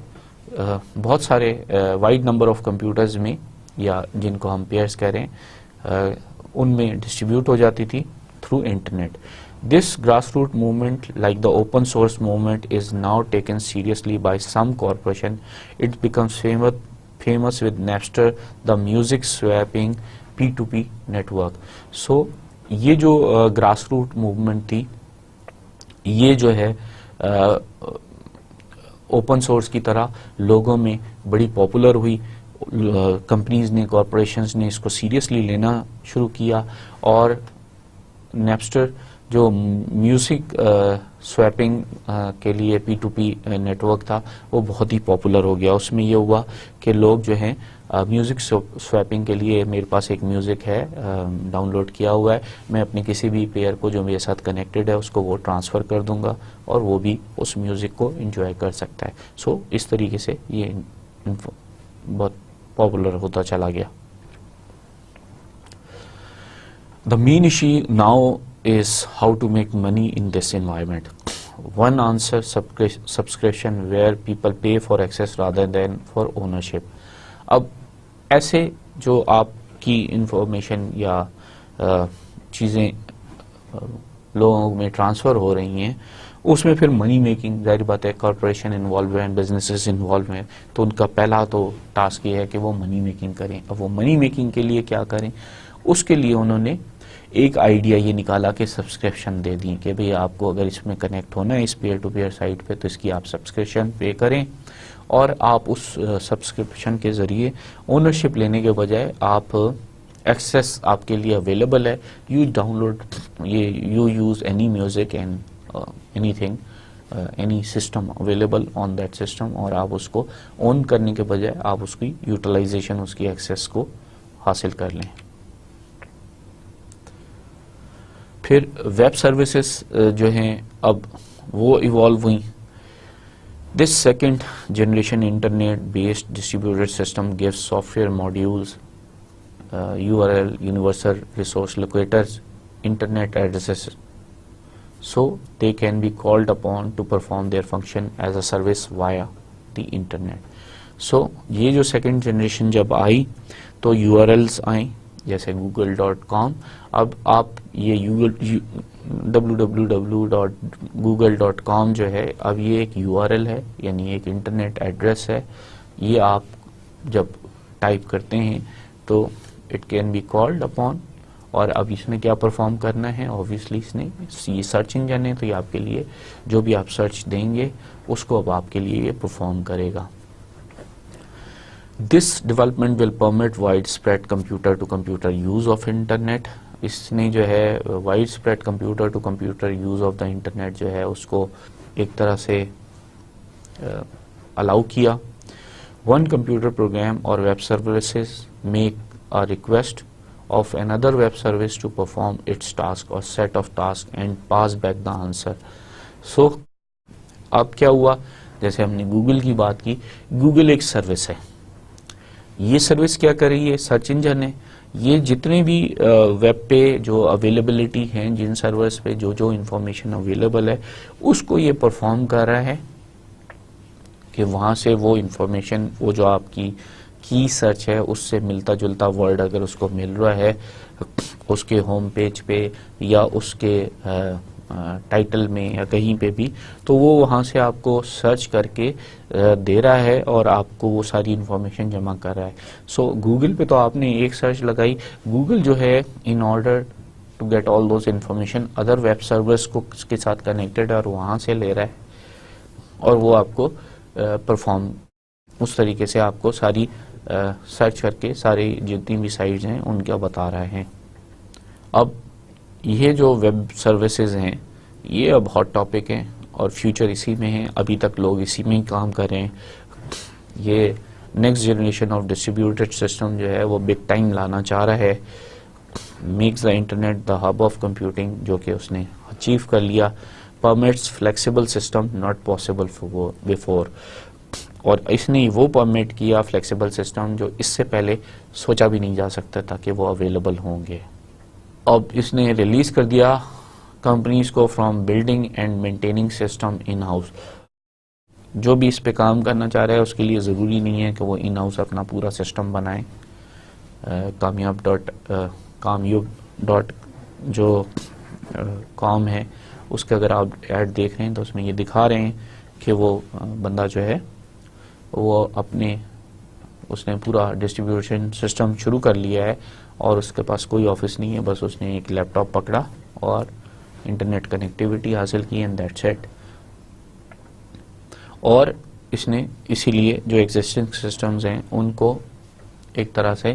بہت سارے وائڈ نمبر آف کمپیوٹرز میں یا جن کو ہم پیئرز کہہ رہے ہیں ان میں ڈسٹریبیوٹ ہو جاتی تھی through internet. This grassroots movement, like the open source movement, is now taken seriously by some corporation. It becomes famous with Napster, the music swapping P2P network. So یہ جو گراس روٹ موومنٹ تھی یہ جو ہے open source کی طرح لوگوں میں بڑی پاپولر ہوئی. کمپنیز نے, کارپوریشنز نے اس کو سیریسلی لینا شروع کیا اور نیپسٹر جو میوزک سویپنگ کے لیے P2P نیٹ ورک تھا وہ بہت ہی پاپولر ہو گیا. اس میں یہ ہوا کہ لوگ جو ہیں میوزک سویپنگ کے لیے, میرے پاس ایک میوزک ہے ڈاؤن لوڈ کیا ہوا ہے, میں اپنے کسی بھی پیئر کو جو میرے ساتھ کنیکٹڈ ہے اس کو وہ ٹرانسفر کر دوں گا اور وہ بھی اس میوزک کو انجوائے کر سکتا ہے. سو اس طریقے سے یہ بہت پاپولر ہوتا چلا گیا. The main issue now is how to make money in this environment. One answer, subscription, where people pay for access rather than for ownership. اب ایسے جو آپ کی انفارمیشن یا چیزیں لوگوں میں ٹرانسفر ہو رہی ہیں، اس میں پھر منی میکنگ، ظاہر بات ہے کارپوریشن انوالو ہیں، بزنسز انوالو ہیں، تو ان کا پہلا تو ٹاسک یہ ہے کہ وہ منی میکنگ کریں. اب وہ منی میکنگ کے لیے کیا کریں؟ اس کے لیے انہوں نے ایک آئیڈیا یہ نکالا کہ سبسکرپشن دے دیں کہ بھئی آپ کو اگر اس میں کنیکٹ ہونا ہے اس پیئر ٹو پیئر سائٹ پہ تو اس کی آپ سبسکرپشن پے کریں، اور آپ اس سبسکرپشن کے ذریعے اونرشپ لینے کے بجائے آپ ایکسیس آپ کے لیے اویلیبل ہے، you down load you use any music and any thing any system available on that system, اور آپ اس کو اون کرنے کے بجائے آپ اس کی یوٹیلائزیشن، اس کی ایکسیس کو حاصل کر لیں. پھر ویب سروسز جو ہیں اب وہ ایوالو ہوئیں. This second generation internet based distributed system gives software modules, URL, universal resource locators, internet addresses, so they can be called upon to perform their function as a service via the internet. So یہ جو second generation جب آئی تو URLs آئیں جیسے google.com. اب آپ یہ www.google.com جو ہے اب یہ ایک URL ہے، یعنی ایک انٹرنیٹ ایڈریس ہے. یہ آپ جب ٹائپ کرتے ہیں تو it can be called upon, اور اب اس نے کیا پرفارم کرنا ہے؟ اوبیسلی اس نے یہ سرچ انجن ہے تو یہ آپ کے لیے جو بھی آپ سرچ دیں گے اس کو اب آپ کے لیے یہ پرفارم کرے گا. This development will permit widespread computer to computer use of internet. اس نے جو ہے widespread computer to computer use of the internet جو ہے اس کو ایک طرح سے allow کیا. One computer program or web services make a request of another web service to perform its task or set of tasks and pass back the answer. So اب کیا ہوا؟ جیسے ہم نے گوگل کی بات کی، گوگل ایک سروس ہے. یہ سروس کیا کر رہی ہے؟ سرچ انجن ہے. یہ جتنے بھی ویب پہ جو اویلیبلٹی ہیں، جن سرورز پہ جو انفارمیشن اویلیبل ہے اس کو یہ پرفارم کر رہا ہے کہ وہاں سے وہ انفارمیشن، وہ جو آپ کی سرچ ہے اس سے ملتا جلتا ورڈ اگر اس کو مل رہا ہے اس کے ہوم پیج پہ یا اس کے ٹائٹل میں یا کہیں پہ بھی، تو وہ وہاں سے آپ کو سرچ کر کے دے رہا ہے اور آپ کو وہ ساری انفارمیشن جمع کر رہا ہے. سو گوگل پہ تو آپ نے ایک سرچ لگائی، گوگل جو ہے in order to get all those information other web servers کو اس کے ساتھ کنیکٹڈ ہے اور وہاں سے لے رہا ہے اور وہ آپ کو پرفارم اس طریقے سے آپ کو ساری سرچ کر کے ساری جتنی بھی سائٹس ہیں ان کا بتا رہے ہیں. اب یہ جو ویب سروسز ہیں یہ اب ہاٹ ٹاپک ہیں اور فیوچر اسی میں ہے. ابھی تک لوگ اسی میں ہی کام کر رہے ہیں. یہ next generation of distributed system جو ہے وہ بگ ٹائم لانا چاہ رہا ہے. Makes the internet the hub of computing, جو کہ اس نے اچیو کر لیا. Permits flexible system not possible before, اور اس نے وہ پرمٹ کیا فلیکسیبل سسٹم جو اس سے پہلے سوچا بھی نہیں جا سکتا تھا کہ وہ اویلیبل ہوں گے. اب اس نے ریلیز کر دیا کمپنیز کو from building and maintaining system in house. جو بھی اس پہ کام کرنا چاہ رہا ہے اس کے لیے ضروری نہیں ہے کہ وہ ان ہاؤس اپنا پورا سسٹم بنائیں. کامیاب ڈاٹ جو کام ہے اس کے اگر آپ ایڈ دیکھ رہے ہیں تو اس میں یہ دکھا رہے ہیں کہ وہ بندہ جو ہے وہ اس نے پورا ڈسٹریبیوشن سسٹم شروع کر لیا ہے اور اس کے پاس کوئی آفس نہیں ہے، بس اس نے ایک لیپ ٹاپ پکڑا اور انٹرنیٹ کنیکٹیوٹی حاصل کی اینڈ دیٹس اٹ. اور اس نے اسی لیے جو ایگزسٹنگ سسٹمز ہیں ان کو ایک طرح سے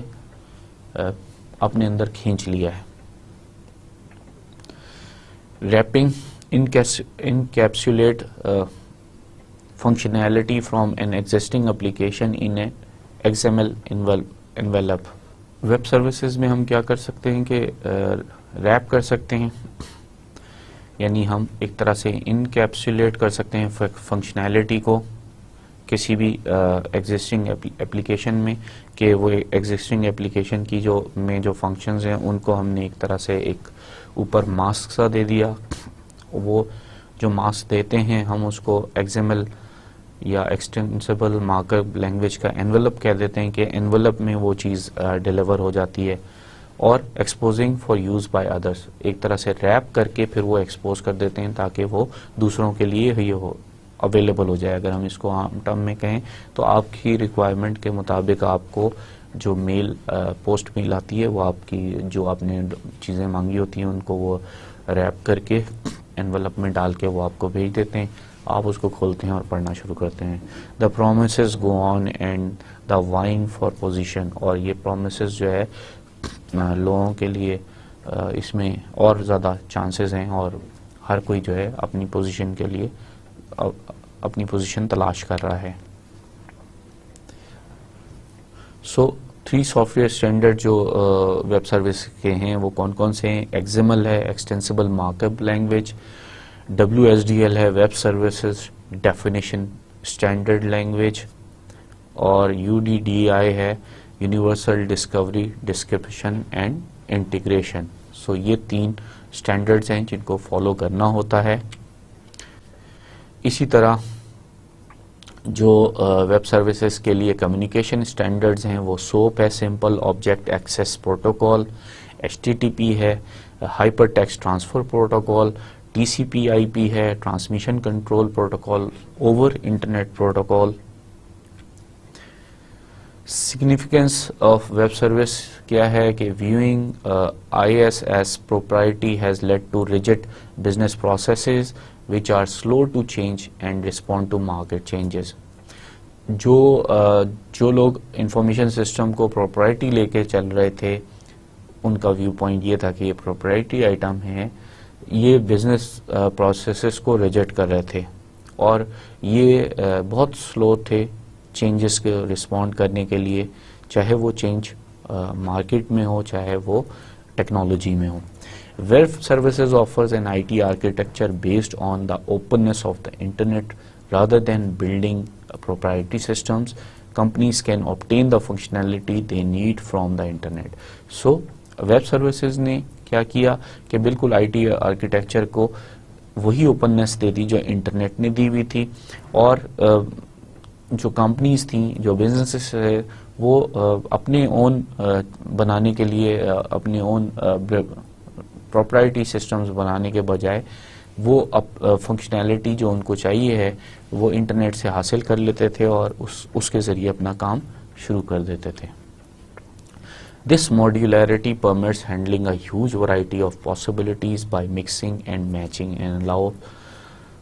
اپنے اندر کھینچ لیا ہے. Wrapping encapsulate functionality from an existing application in an XML envelope. Web services میں ہم کیا کر سکتے ہیں کہ ریپ کر سکتے ہیں، یعنی ہم ایک طرح سے انکیپسولیٹ کر سکتے ہیں فنکشنالٹی کو کسی بھی ایگزسٹنگ اپلیکیشن میں، کہ وہ ایگزسٹنگ اپلیکیشن کی جو فنکشنز ہیں ان کو ہم نے ایک طرح سے ایک اوپر ماسک سا دے دیا. وہ جو ماسک دیتے ہیں ہم اس کو XML یا ایکسٹینسبل مارک اپ لینگویج کا انویلپ کہہ دیتے ہیں کہ انویلپ میں وہ چیز ڈیلیور ہو جاتی ہے. اور exposing for use by others, ایک طرح سے ریپ کر کے پھر وہ ایکسپوز کر دیتے ہیں تاکہ وہ دوسروں کے لیے یہ ہو اویلیبل ہو جائے. اگر ہم اس کو عام ٹرم میں کہیں تو آپ کی ریکوائرمنٹ کے مطابق آپ کو جو میل پوسٹ میل آتی ہے وہ آپ کی جو آپ نے چیزیں مانگی ہوتی ہیں ان کو وہ ریپ کر کے انویلپ میں ڈال کے وہ آپ کو بھیج دیتے ہیں. آپ اس کو کھولتے ہیں اور پڑھنا شروع کرتے ہیں. The promises go on and the vying for position, اور یہ پرومسز جو ہے لوگوں کے لیے اس میں اور زیادہ چانسز ہیں اور ہر کوئی جو ہے اپنی پوزیشن کے لیے اپنی پوزیشن تلاش کر رہا ہے. سو 3 سافٹ ویئر اسٹینڈرڈ جو ویب سروس کے ہیں وہ کون کون سے ہیں؟ ایگزیمل ہے extensible markup language, WSDL ہے web services definition standard language, اور UDDI ہے universal discovery description and integration. So یہ 3 اسٹینڈرڈز ہیں جن کو فالو کرنا ہوتا ہے. اسی طرح جو ویب سروسز کے لیے کمیونیکیشن اسٹینڈرڈز ہیں وہ SOAP ہے simple object access protocol, HTTP ہے hyper text transfer protocol, TCP/IP ہے transmission control protocol over internet protocol. Significance of web service کیا ہے کہ viewing IS as proprietary has led to rigid business processes which are slow to change and respond to market changes. جو لوگ information system کو propriety لے کے چل رہے تھے ان کا ویو پوائنٹ یہ تھا کہ یہ پروپرائٹی آئٹم ہے، یہ بزنس پروسیسز کو ریجیکٹ کر رہے تھے اور یہ بہت سلو تھے چینجز کے رسپونڈ کرنے کے لیے، چاہے وہ چینج مارکیٹ میں ہو چاہے وہ ٹیکنالوجی میں ہو. Web services offers an IT architecture based on the openness of the internet rather than building proprietary systems. Companies can obtain the functionality they need from the internet. So, web services نے کیا کیا کہ بالکل IT architecture کو وہی openness دے دی جو internet نے دی ہوئی تھی، اور جو کمپنیز تھیں جو بزنسز ہے وہ اپنے اون بنانے کے لیے اپنے اون پروپرائٹی سسٹمز بنانے کے بجائے وہ فنکشنالٹی جو ان کو چاہیے ہے وہ انٹرنیٹ سے حاصل کر لیتے تھے اور اس کے ذریعے اپنا کام شروع کر دیتے تھے. This modularity permits handling a huge variety of possibilities by mixing and matching and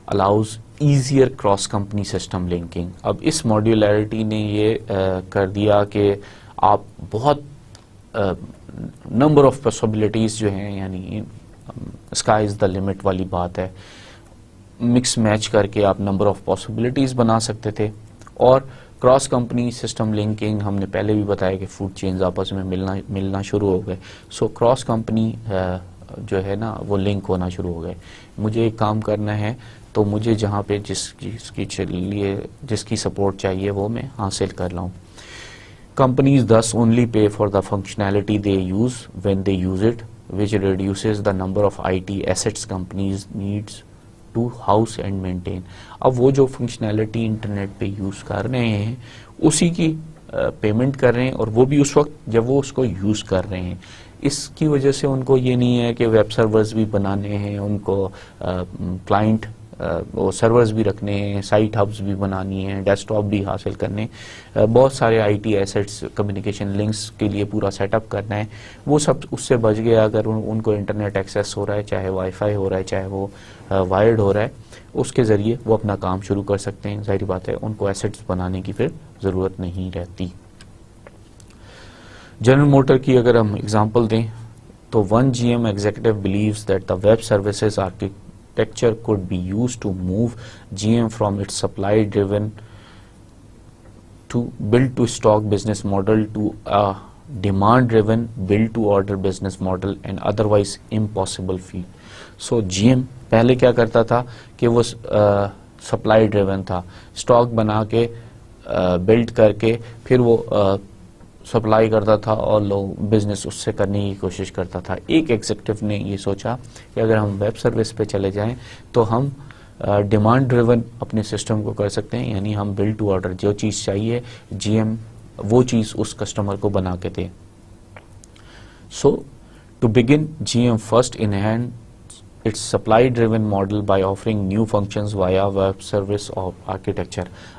allows easier cross company system linking. اب اس modularity نے یہ کر دیا کہ آپ بہت نمبر آف پاسبلٹیز جو ہیں، یعنی اسکائی از دا لمٹ والی بات ہے، مکس میچ کر کے آپ نمبر آف پاسبلٹیز بنا سکتے تھے. اور کراس کمپنی سسٹم لنکنگ ہم نے پہلے بھی بتایا کہ فوڈ چینز آپس میں ملنا شروع ہو گئے. سو کراس کمپنی جو ہے نا وہ لنک ہونا شروع ہو گئے. مجھے ایک کام کرنا ہے تو مجھے جہاں پہ جس کی سپورٹ چاہیے وہ میں حاصل کر لوں. Companies thus only pay for the functionality they use when they use it, which reduces the number of IT assets companies needs to house and maintain. اب وہ جو فنکشنالٹی انٹرنیٹ پہ یوز کر رہے ہیں اسی کی پیمنٹ کر رہے ہیں، اور وہ بھی اس وقت جب وہ اس کو یوز کر رہے ہیں. اس کی وجہ سے ان کو یہ نہیں ہے کہ ویب سرورز بھی بنانے ہیں، ان کو کلائنٹ وہ سرورز بھی رکھنے ہیں، سائٹ ہبز بھی بنانی ہیں، ڈیسک ٹاپ بھی حاصل کرنے، بہت سارے IT ایسٹس کمیونیکیشن لنکس کے لیے پورا سیٹ اپ کرنا ہے. وہ سب اس سے بچ گیا اگر ان کو انٹرنیٹ ایکسیس ہو رہا ہے، چاہے وائی فائی ہو رہا ہے چاہے وہ وائرڈ ہو رہا ہے، اس کے ذریعے وہ اپنا کام شروع کر سکتے ہیں. ظاہری بات ہے ان کو ایسٹس بنانے کی پھر ضرورت نہیں رہتی. جنرل موٹر کی اگر ہم اگزامپل دیں تو 1 GM executive believes that the web services architecture could be used to move GM from its supply driven to build to stock business model to a demand driven build to order business model and otherwise impossible feat. So GM پہلے کیا کرتا تھا کہ وہ supply driven تھا، stock بنا کے blood کر کے پھر وہ سپلائی کرتا تھا اور لوگ بزنس اس سے کرنے کی کوشش کرتا تھا. ایک ایگزیکٹو نے یہ سوچا کہ اگر ہم ویب سروس پہ چلے جائیں تو ہم ڈیمانڈ ڈریون اپنے سسٹم کو کر سکتے ہیں، یعنی ہم بلڈ ٹو آرڈر جو چیز چاہیے GM وہ چیز اس کسٹمر کو بنا کے دے. So to begin, GM first enhanced its supply driven model by offering new functions via web service of architecture.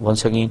once again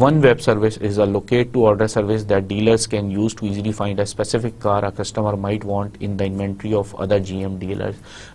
One web service is a locate to order service that dealers can use to easily find a specific car a customer might want in the inventory of other GM dealers.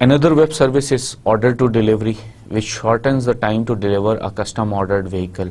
Another web service is order to delivery, which shortens the time to deliver a custom ordered vehicle.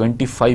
25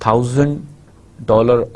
$1,000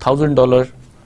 $1,000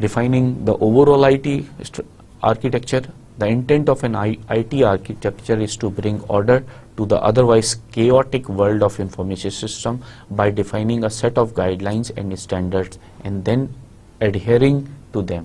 Defining the overall IT architecture, the intent of an IT architecture is to bring order to the otherwise chaotic world of information system by defining a set of guidelines and standards and then adhering to them.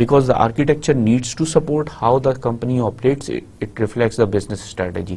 Because the architecture needs to support how the company operates, it reflects the business strategy.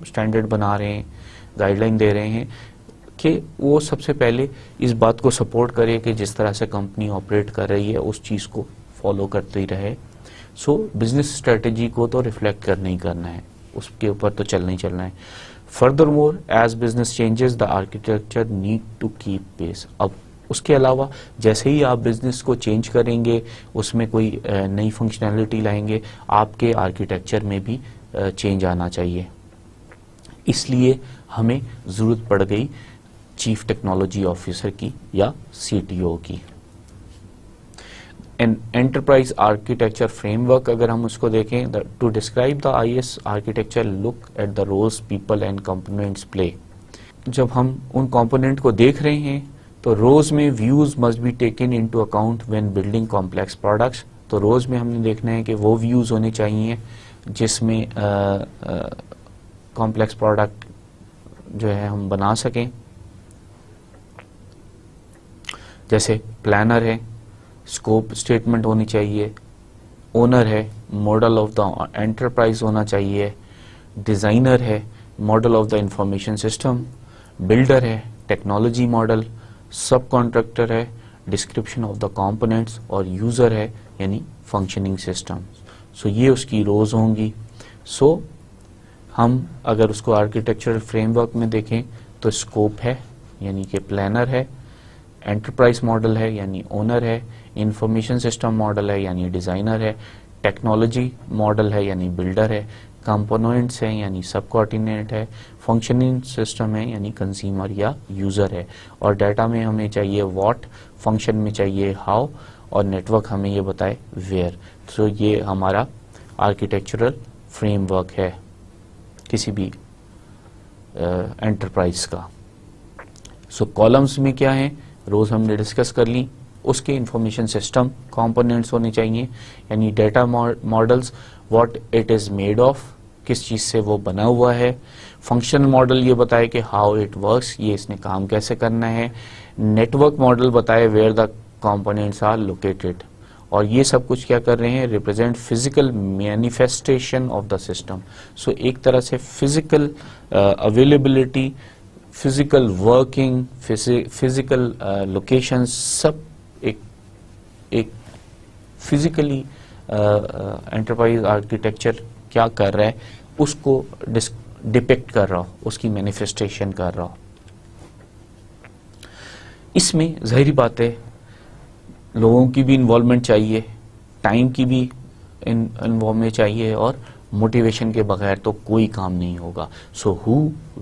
Standard بنا رہے ہیں, guide line دے رہے ہیں کہ وہ سب سے پہلے اس بات کو سپورٹ کرے کہ جس طرح سے کمپنی آپریٹ کر رہی ہے اس چیز کو فالو کرتی رہے. سو بزنس اسٹریٹجی کو تو ریفلیکٹ کرنا ہی کرنا ہے, اس کے اوپر تو چلنا ہی چلنا ہے. Furthermore as business changes the architecture need to keep pace. اب اس کے علاوہ جیسے ہی آپ بزنس کو چینج کریں گے, اس میں کوئی نئی فنکشنالٹی لائیں گے, آپ کے آرکیٹیکچر میں بھی چینج آنا چاہیے. اس لیے ہمیں ضرورت پڑ گئی چیف ٹیکنالوجی آفیسر کی یا CTO کی. انٹرپرائز آرکیٹیکچر فریم ورک اگر ہم اس کو دیکھیں, to describe the IS architecture look at the roles people and components play. جب ہم ان کمپوننٹ کو دیکھ رہے ہیں تو روز میں views must be taken into account when building complex products. تو روز میں ہم نے دیکھنا ہے کہ وہ ویوز ہونے چاہیے جس میں کمپلیکس پروڈکٹ جو ہے ہم بنا سکیں. جیسے پلانر ہے, اسکوپ اسٹیٹمنٹ ہونی چاہیے, اونر ہے, ماڈل آف دا انٹرپرائز ہونا چاہیے, ڈیزائنر ہے, model of the information system, builder ہے, ٹیکنالوجی ماڈل, سب کانٹریکٹر ہے, ڈسکرپشن آف دا کمپوننٹس, اور یوزر ہے یعنی فنکشننگ سسٹم. سو یہ اس کی روز ہوں گی. سو ہم اگر اس کو آرکیٹیکچرل فریم ورک میں دیکھیں تو اسکوپ ہے یعنی کہ پلانر ہے, انٹرپرائز ماڈل ہے یعنی اونر ہے, انفارمیشن سسٹم ماڈل ہے یعنی ڈیزائنر ہے, ٹیکنالوجی ماڈل ہے یعنی بلڈر ہے, کمپوننٹس ہیں یعنی سب کوآرڈینیٹ ہے, فنکشننگ سسٹم ہے یعنی کنزیومر یا یوزر ہے, اور ڈیٹا میں ہمیں چاہیے واٹ, فنکشن میں چاہیے ہاؤ, اور نیٹ ورک ہمیں یہ بتائے ویئر. سو یہ ہمارا آرکیٹیکچرل فریم ورک ہے کسی بھی انٹرپرائز کا. سو کالمز میں کیا ہیں, روز ہم نے ڈسکس کر لی. اس کے انفارمیشن سسٹم کمپوننٹس ہونے چاہیے یعنی data models, what it is made of, کس چیز سے وہ بنا ہوا ہے. فنکشن ماڈل یہ بتائے کہ ہاؤ اٹ ورکس, یہ اس نے کام کیسے کرنا ہے. نیٹ ورک ماڈل بتائے where the components are located, اور یہ سب کچھ کیا کر رہے ہیں, represent physical manifestation of the system. So ایک طرح سے physical availability, physical working, physical location, سب ایک فزیکلی انٹرپرائز آرکیٹیکچر کیا کر رہا ہے اس کو ڈپیکٹ کر رہا ہو, اس کی مینیفیسٹیشن کر رہا ہو. اس میں ظاہری بات ہے لوگوں کی بھی انوالومنٹ چاہیے, ٹائم کی بھی انوالومنٹ چاہیے, اور موٹیویشن کے بغیر تو کوئی کام نہیں ہوگا. So who,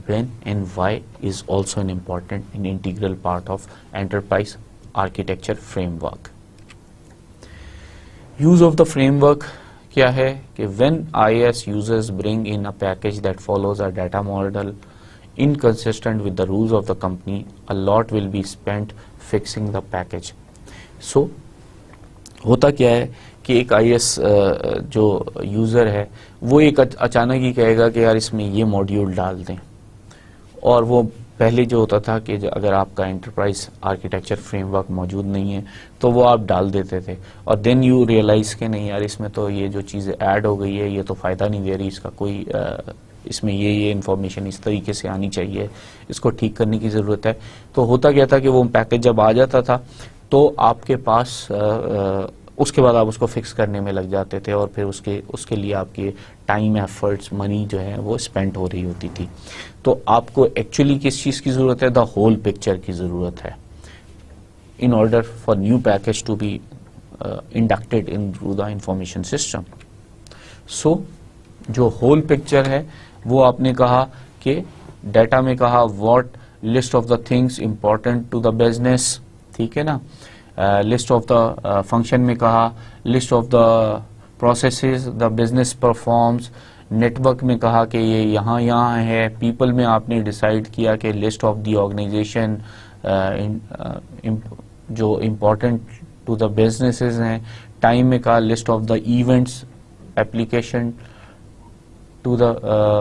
when and why is also an important and integral part of enterprise architecture framework. Use of the framework کیا ہے کہ when IS users bring in a package that follows a data model inconsistent with the rules of the company, a lot will be spent fixing the package. So ہوتا کیا ہے کہ ایک IS جو user ہے وہ ایک اچانک ہی کہے گا کہ یار اس میں یہ ماڈیول ڈال دیں, اور وہ پہلے جو ہوتا تھا کہ اگر آپ کا انٹرپرائز آرکیٹیکچر فریم ورک موجود نہیں ہے تو وہ آپ ڈال دیتے تھے, اور دین یو ریئلائز کہ نہیں یار اس میں تو یہ جو چیزیں ایڈ ہو گئی ہے یہ تو فائدہ نہیں دے رہی, اس کا کوئی اس میں یہ انفارمیشن اس طریقے سے آنی چاہیے, اس کو ٹھیک کرنے کی ضرورت ہے. تو ہوتا کیا تھا کہ وہ پیکج جب آ جاتا تھا تو آپ کے پاس اس کے بعد آپ اس کو فکس کرنے میں لگ جاتے تھے, اور پھر اس کے لیے آپ کے ٹائم, ایفرٹس, منی جو ہے وہ اسپینڈ ہو رہی ہوتی تھی. تو آپ کو ایکچولی کس چیز کی ضرورت ہے, دا ہول پکچر کی ضرورت ہے in order for new package to be inducted into the information system. So جو whole picture ہے وہ آپ نے کہا کہ ڈیٹا میں کہا what list of the things important to the business, ٹھیک ہے نا, list of the function میں کہا list of the processes the business performs, network میں کہا کہ یہ یہاں ہے, پیپل میں آپ نے ڈیسائیڈ کیا کہ لسٹ آف دی آرگنائزیشن جو امپورٹنٹ ٹو دا بزنسز ہیں, ٹائم میں کہا list of the events application to the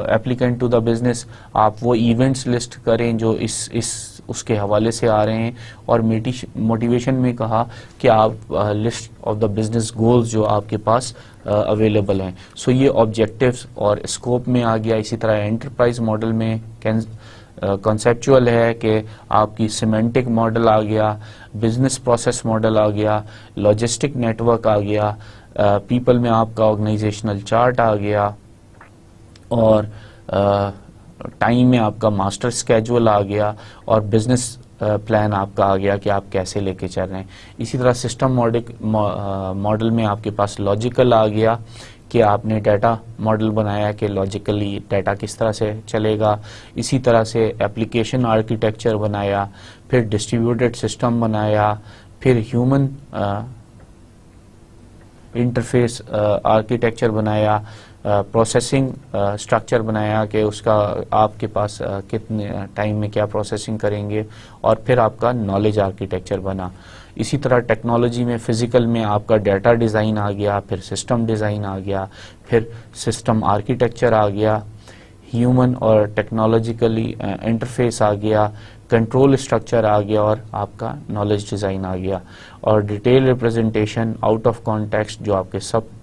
applicant to the business, آپ وہ ایونٹس لسٹ کریں جو اس اس کے حوالے سے آ رہے ہیں, اور موٹیویشن میں کہا کہ آپ list of the business goals جو آپ کے پاس اویلیبل ہیں. سو یہ آبجیکٹیوز اور اسکوپ میں آ گیا. اسی طرح انٹرپرائز ماڈل میں کنسیپچول ہے کہ آپ کی سیمینٹک ماڈل آ گیا, بزنس پروسیس ماڈل آ گیا, لاجسٹک نیٹ ورک آ گیا, پیپل میں آپ کا آرگنائزیشنل چارٹ آ گیا, اور ٹائم میں آپ کا ماسٹر اسکیجول آ گیا, اور بزنس پلان آپ کا آ گیا کہ آپ کیسے لے کے چل رہے ہیں. اسی طرح سسٹم ماڈل میں آپ کے پاس لاجیکل آ گیا کہ آپ نے ڈیٹا ماڈل بنایا کہ لاجیکلی ڈیٹا کس طرح سے چلے گا. اسی طرح سے ایپلیکیشن آرکیٹیکچر بنایا, پھر ڈسٹریبیوٹیڈ سسٹم بنایا, پھر ہیومن انٹرفیس آرکیٹیکچر بنایا, پروسیسنگ اسٹرکچر بنایا کہ اس کا آپ کے پاس کتنے ٹائم میں کیا پروسیسنگ کریں گے, اور پھر آپ کا نالج آرکیٹیکچر بنا. اسی طرح ٹیکنالوجی میں فزیکل میں آپ کا ڈیٹا ڈیزائن آ گیا, پھر سسٹم ڈیزائن آ گیا, پھر سسٹم آرکیٹیکچر آ گیا, ہیومن اور ٹیکنالوجیکلی انٹرفیس آ گیا, کنٹرول اسٹرکچر آ گیا, اور آپ کا نالج ڈیزائن آ گیا, اور detail representation out of context جو آپ کے سب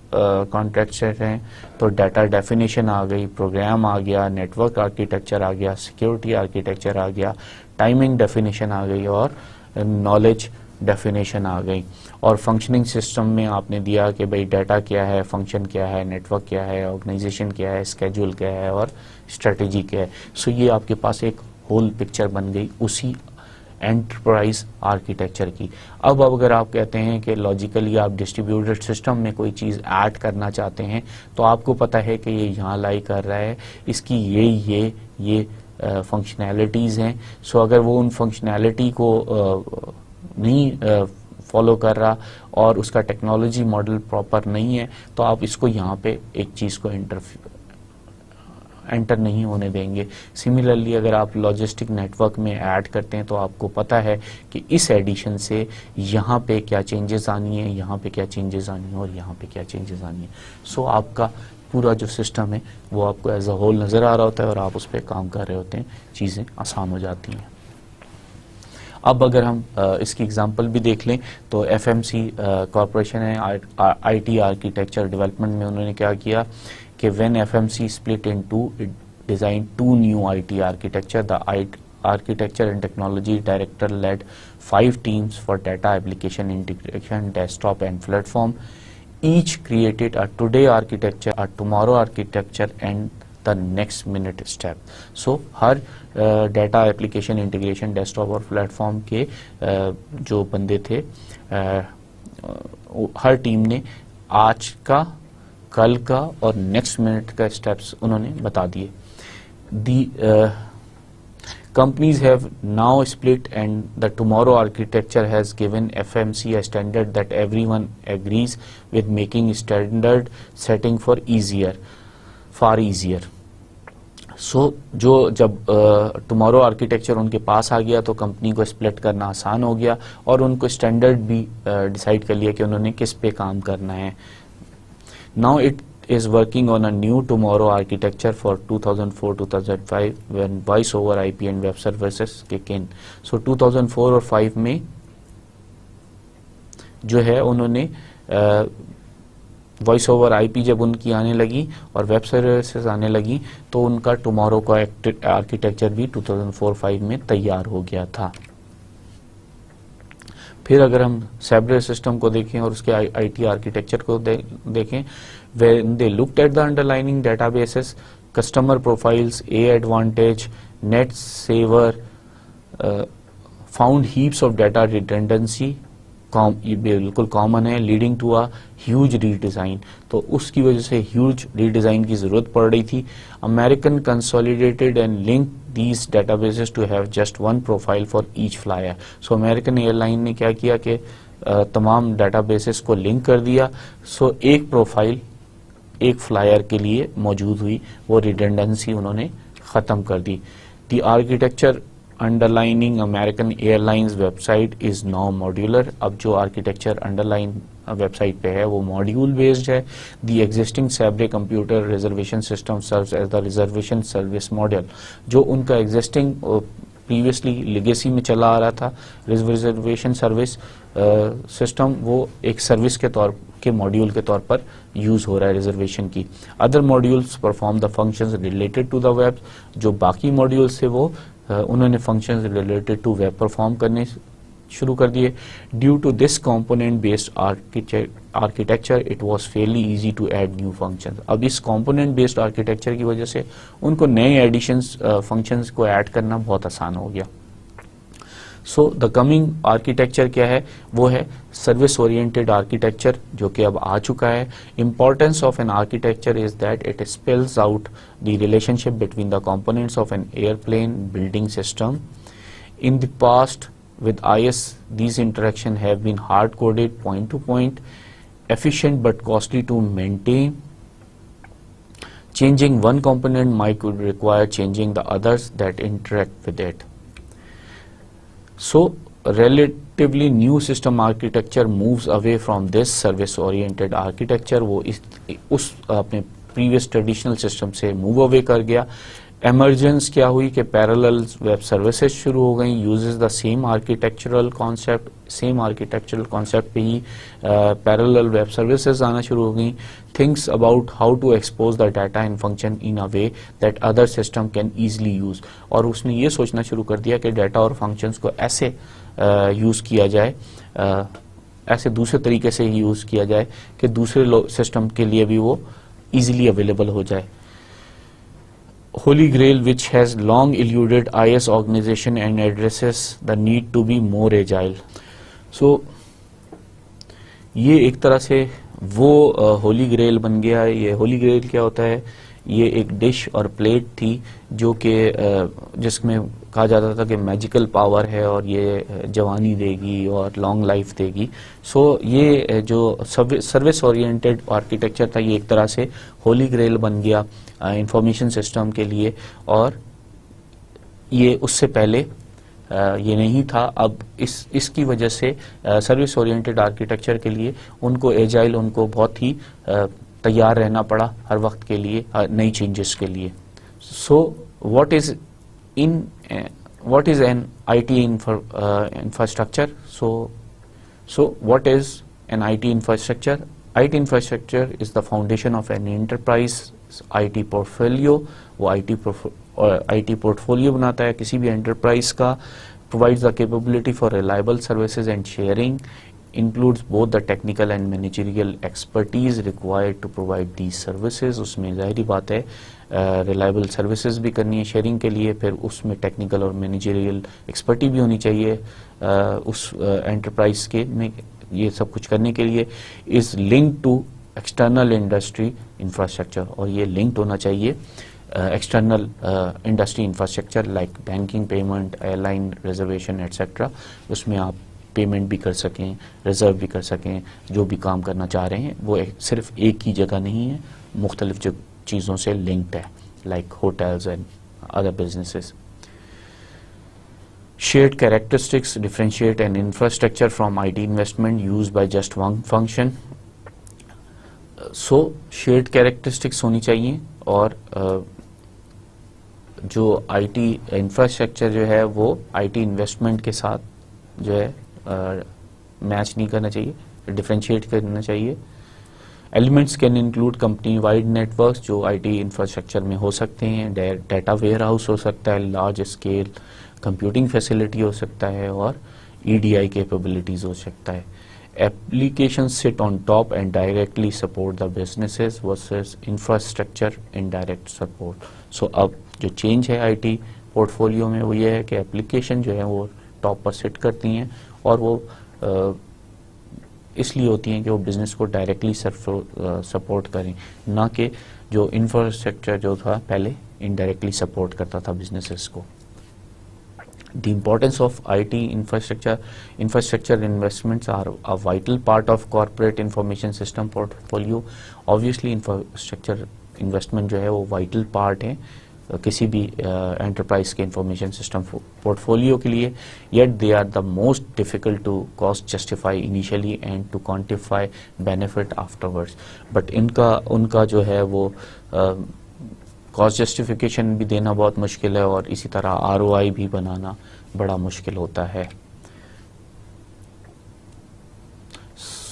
کانٹیکسٹ ہیں, تو ڈیٹا ڈیفینیشن آ گئی, پروگرام آ گیا, نیٹ ورک آرکیٹیکچر آ گیا, سیکیورٹی آرکیٹیکچر آ گیا, ٹائمنگ ڈیفینیشن آ گئی, اور نالج ڈیفینیشن آ گئی. اور فنکشننگ سسٹم میں آپ نے دیا کہ بھئی ڈیٹا کیا ہے, فنکشن کیا ہے, نیٹ ورک کیا ہے, آرگنائزیشن کیا ہے, اسکیجول کیا ہے, اور اسٹریٹجی کیا ہے. سو یہ آپ کے پاس ایک ہول پکچر بن گئی اسی انٹرپرائز آرکیٹیکچر کی. اب اگر آپ کہتے ہیں کہ لاجیکلی آپ ڈسٹریبیوٹیڈ سسٹم میں کوئی چیز ایڈ کرنا چاہتے ہیں, تو آپ کو پتہ ہے کہ یہ یہاں لائی کر رہا ہے, اس کی یہ فنکشنالٹیز ہیں. سو اگر وہ ان فنکشنالٹی کو نہیں فالو کر رہا اور اس کا ٹیکنالوجی ماڈل پراپر نہیں ہے, تو آپ اس کو یہاں پہ ایک چیز کو انٹر نہیں ہونے دیں گے. سملرلی اگر آپ لاجسٹک نیٹ ورک میں ایڈ کرتے ہیں تو آپ کو پتہ ہے کہ اس ایڈیشن سے یہاں پہ کیا چینجز آنی ہیں, یہاں پہ کیا چینجز آنی ہیں, اور یہاں پہ کیا چینجز آنی ہیں. سو آپ کا پورا جو سسٹم ہے وہ آپ کو ایز اے ہول نظر آ رہا ہوتا ہے, اور آپ اس پہ کام کر رہے ہوتے ہیں, چیزیں آسان ہو جاتی ہیں. اب اگر ہم اس کی اگزامپل بھی دیکھ لیں تو ایف ایم سی کارپوریشن ہے, آئی ٹی آرکیٹیکچر ڈیولپمنٹ میں انہوں نے کیا کیا کہ when F M C split in two, it designed two new IT architecture. The architecture and technology director led 5 teams for data application integration, desktop and platform. Each created a today architecture, a tomorrow architecture, and the next minute step. So ہر data application integration desktop اور platform کے جو بندے تھے, ہر team نے آج کا, کل کا اور نیکسٹ منٹ کا اسٹیپس انہوں نے بتا دیے. دی companies have now split, and the tomorrow architecture has given FMC a standard that everyone agrees with, making standard setting for far easier. سو جو جب ٹمارو آرکیٹیکچر ان کے پاس آ گیا تو کمپنی کو اسپلٹ کرنا آسان ہو گیا, اور ان کو اسٹینڈرڈ بھی ڈیسائیڈ کر لیا کہ انہوں نے کس پہ کام کرنا ہے. Now it is working on a new tomorrow architecture for 2004-2005 when voice over IP and web services kick in. So 2004 اور 5 میں جو ہے انہوں نے وائس اوور آئی پی جب ان کی آنے لگی اور ویب سروسز آنے لگی تو ان کا ٹمارو کا آرکیٹیکچر بھی 2004-5 میں تیار ہو گیا تھا. پھر اگر ہم سیبرے سسٹم کو دیکھیں اور اس کے آئی ٹی آرکیٹیکچر کو دیکھیں, when they looked at the underlying databases, customer profiles, A Advantage, NetSaver found heaps of data redundancy, یہ بالکل کامن ہے, leading to a huge redesign. تو اس کی وجہ سے ہیوج ری ڈیزائن کی ضرورت پڑ رہی تھی. American consolidated and link these databases to have just one profile for each flyer. So American airline نے کیا کیا کہ تمام ڈیٹا بیسز کو لنک کر دیا. سو ایک پروفائل ایک فلائر کے لیے موجود ہوئی, وہ ریڈنڈنسی انہوں نے ختم کر دی. The architecture underlining American Airlines website is now modular. اب جو architecture underline website پہ ہے وہ ماڈیول بیسڈ ہے. The existing Sabre computer reservation system service as the reservation service model. جو ان کا ایگزسٹنگ پریویسلی لیگیسی میں چلا آ رہا تھا ریزرویشن سروس سسٹم، وہ ایک سروس کے طور کے ماڈیول کے طور پر یوز ہو رہا ہے ریزرویشن کی. Other modules perform the functions related to the web. جو باقی ماڈیولس تھے وہ انہوں نے functions related to web perform کرنے شروع کر دیے. Due to this component based architecture it was fairly easy to add new functions. اب اس کمپوننٹ بیسڈ آرکیٹیکچر کی وجہ سے ان کو نئے ایڈیشنز فنکشنز کو ایڈ کرنا بہت آسان ہو گیا. سو دا کمنگ آرکیٹیکچر کیا ہے؟ وہ ہے سروس اورینٹیڈ آرکیٹیکچر، جو کہ اب آ چکا ہے. Importance of an architecture is that it spells out the relationship between the components of an airplane building system. In the past, with IS, these interactions have been hard-coded point to point, efficient but costly to maintain. Changing one component might require changing the others that interact with it. So, relatively new system architecture moves away from this service-oriented architecture. وہ اس اپنے previous traditional system سے move away کر گیا. Emergence کیا ہوئی کہ parallel web services شروع ہو گئیں. Uses the same architectural concept پہ ہی پیرالل ویب سروسز آنا شروع ہو گئیں. Thanks about how to expose the data in function in a way that other system can easily use. اور اس نے یہ سوچنا شروع کر دیا کہ ڈیٹا اور فنکشنز کو ایسے یوز کیا جائے، ایسے دوسرے طریقے سے یوز کیا جائے کہ دوسرے سسٹم کے لیے بھی وہ ایزیلی اویلیبل ہو جائے. Holy Grail, which has long eluded IS organization and addresses the need to be more agile. So یہ ایک طرح سے وہ ہولی گریل بن گیا ہے. یہ ہولی گریل کیا ہوتا ہے؟ یہ ایک ڈش اور پلیٹ تھی جو کہ جس میں کہا جاتا تھا کہ میجیکل پاور ہے اور یہ جوانی دے گی اور لانگ لائف دے گی. سو یہ جو سروس اورینٹیڈ آرکیٹیکچر تھا یہ ایک طرح سے ہولی گریل بن گیا انفارمیشن سسٹم کے لیے، اور یہ اس سے پہلے یہ نہیں تھا. اب اس کی وجہ سے سروس اورینٹیڈ آرکیٹیکچر کے لیے ان کو ایجائل، ان کو بہت ہی تیار رہنا پڑا ہر وقت کے لیے نئی چینجز کے لیے. So what is an I T infrastructure? So what is an I T infrastructure? I T infrastructure is the foundation of an enterprise I T portfolio. وہ آئی ٹی پورٹفولیو بناتا ہے کسی بھی انٹرپرائز کا. provides the capability for reliable services and sharing, includes both the technical and managerial expertise required to provide these services. اس میں ظاہری بات ہے ریلائبل سروسز بھی کرنی ہے شیئرنگ کے لیے، پھر اس میں ٹیکنیکل اور مینیجریل ایکسپرٹی بھی ہونی چاہیے اس انٹرپرائز کے میں یہ سب کچھ کرنے کے لیے. Is link to external industry infrastructure, اور یہ لنکڈ ہونا چاہیے external industry infrastructure like banking, payment, airline reservation etcetera. اس میں آپ پیمنٹ بھی کر سکیں، ریزرو بھی کر سکیں، جو بھی کام کرنا چاہ رہے ہیں وہ صرف ایک ہی جگہ نہیں ہے، مختلف چیزوں سے لنکڈ ہے like hotels and other businesses. Shared characteristics differentiate an infrastructure from IT investment used by just one function. So shared characteristics ہونی چاہیے، اور جو آئی ٹی انفراسٹرکچر جو ہے وہ آئی ٹی انویسٹمنٹ کے ساتھ جو ہے میچ نہیں کرنا چاہیے، ڈفرینشیٹ کرنا چاہیے. Elements can include company wide networks جو آئی ٹی انفراسٹرکچر میں ہو سکتے ہیں، ڈیٹا ویئر ہاؤس ہو سکتا ہے، لارج اسکیل کمپیوٹنگ فیسلٹی ہو سکتا ہے، اور ای ڈی آئی کیپیبلٹیز ہو سکتا ہے. Applications sit on top and directly support the businesses versus infrastructure indirect support. So اب جو چینج ہے آئی ٹی پورٹ فولیو میں وہ یہ ہے کہ اپلیکیشن جو ہے وہ ٹاپ پر سٹ کرتی ہیں، اور وہ اس لیے ہوتی ہیں کہ وہ بزنس کو ڈائریکٹلی سپورٹ کریں، نہ کہ جو انفراسٹرکچر جو تھا پہلے انڈائریکٹلی سپورٹ کرتا تھا بزنسز کو. The importance of IT infrastructure investments are a vital part of corporate information system portfolio. Obviously infrastructure investment جو ہے وہ vital part ہے کسی بھی enterprise کے information system portfolio کے لیے. Yet they are the most difficult to cost justify initially and to quantify benefit afterwards. But ان کا جو ہے وہ کاسٹ جسٹیفیکیشن بھی دینا بہت مشکل ہے اور اسی طرح ROI بھی بنانا بڑا مشکل ہوتا ہے.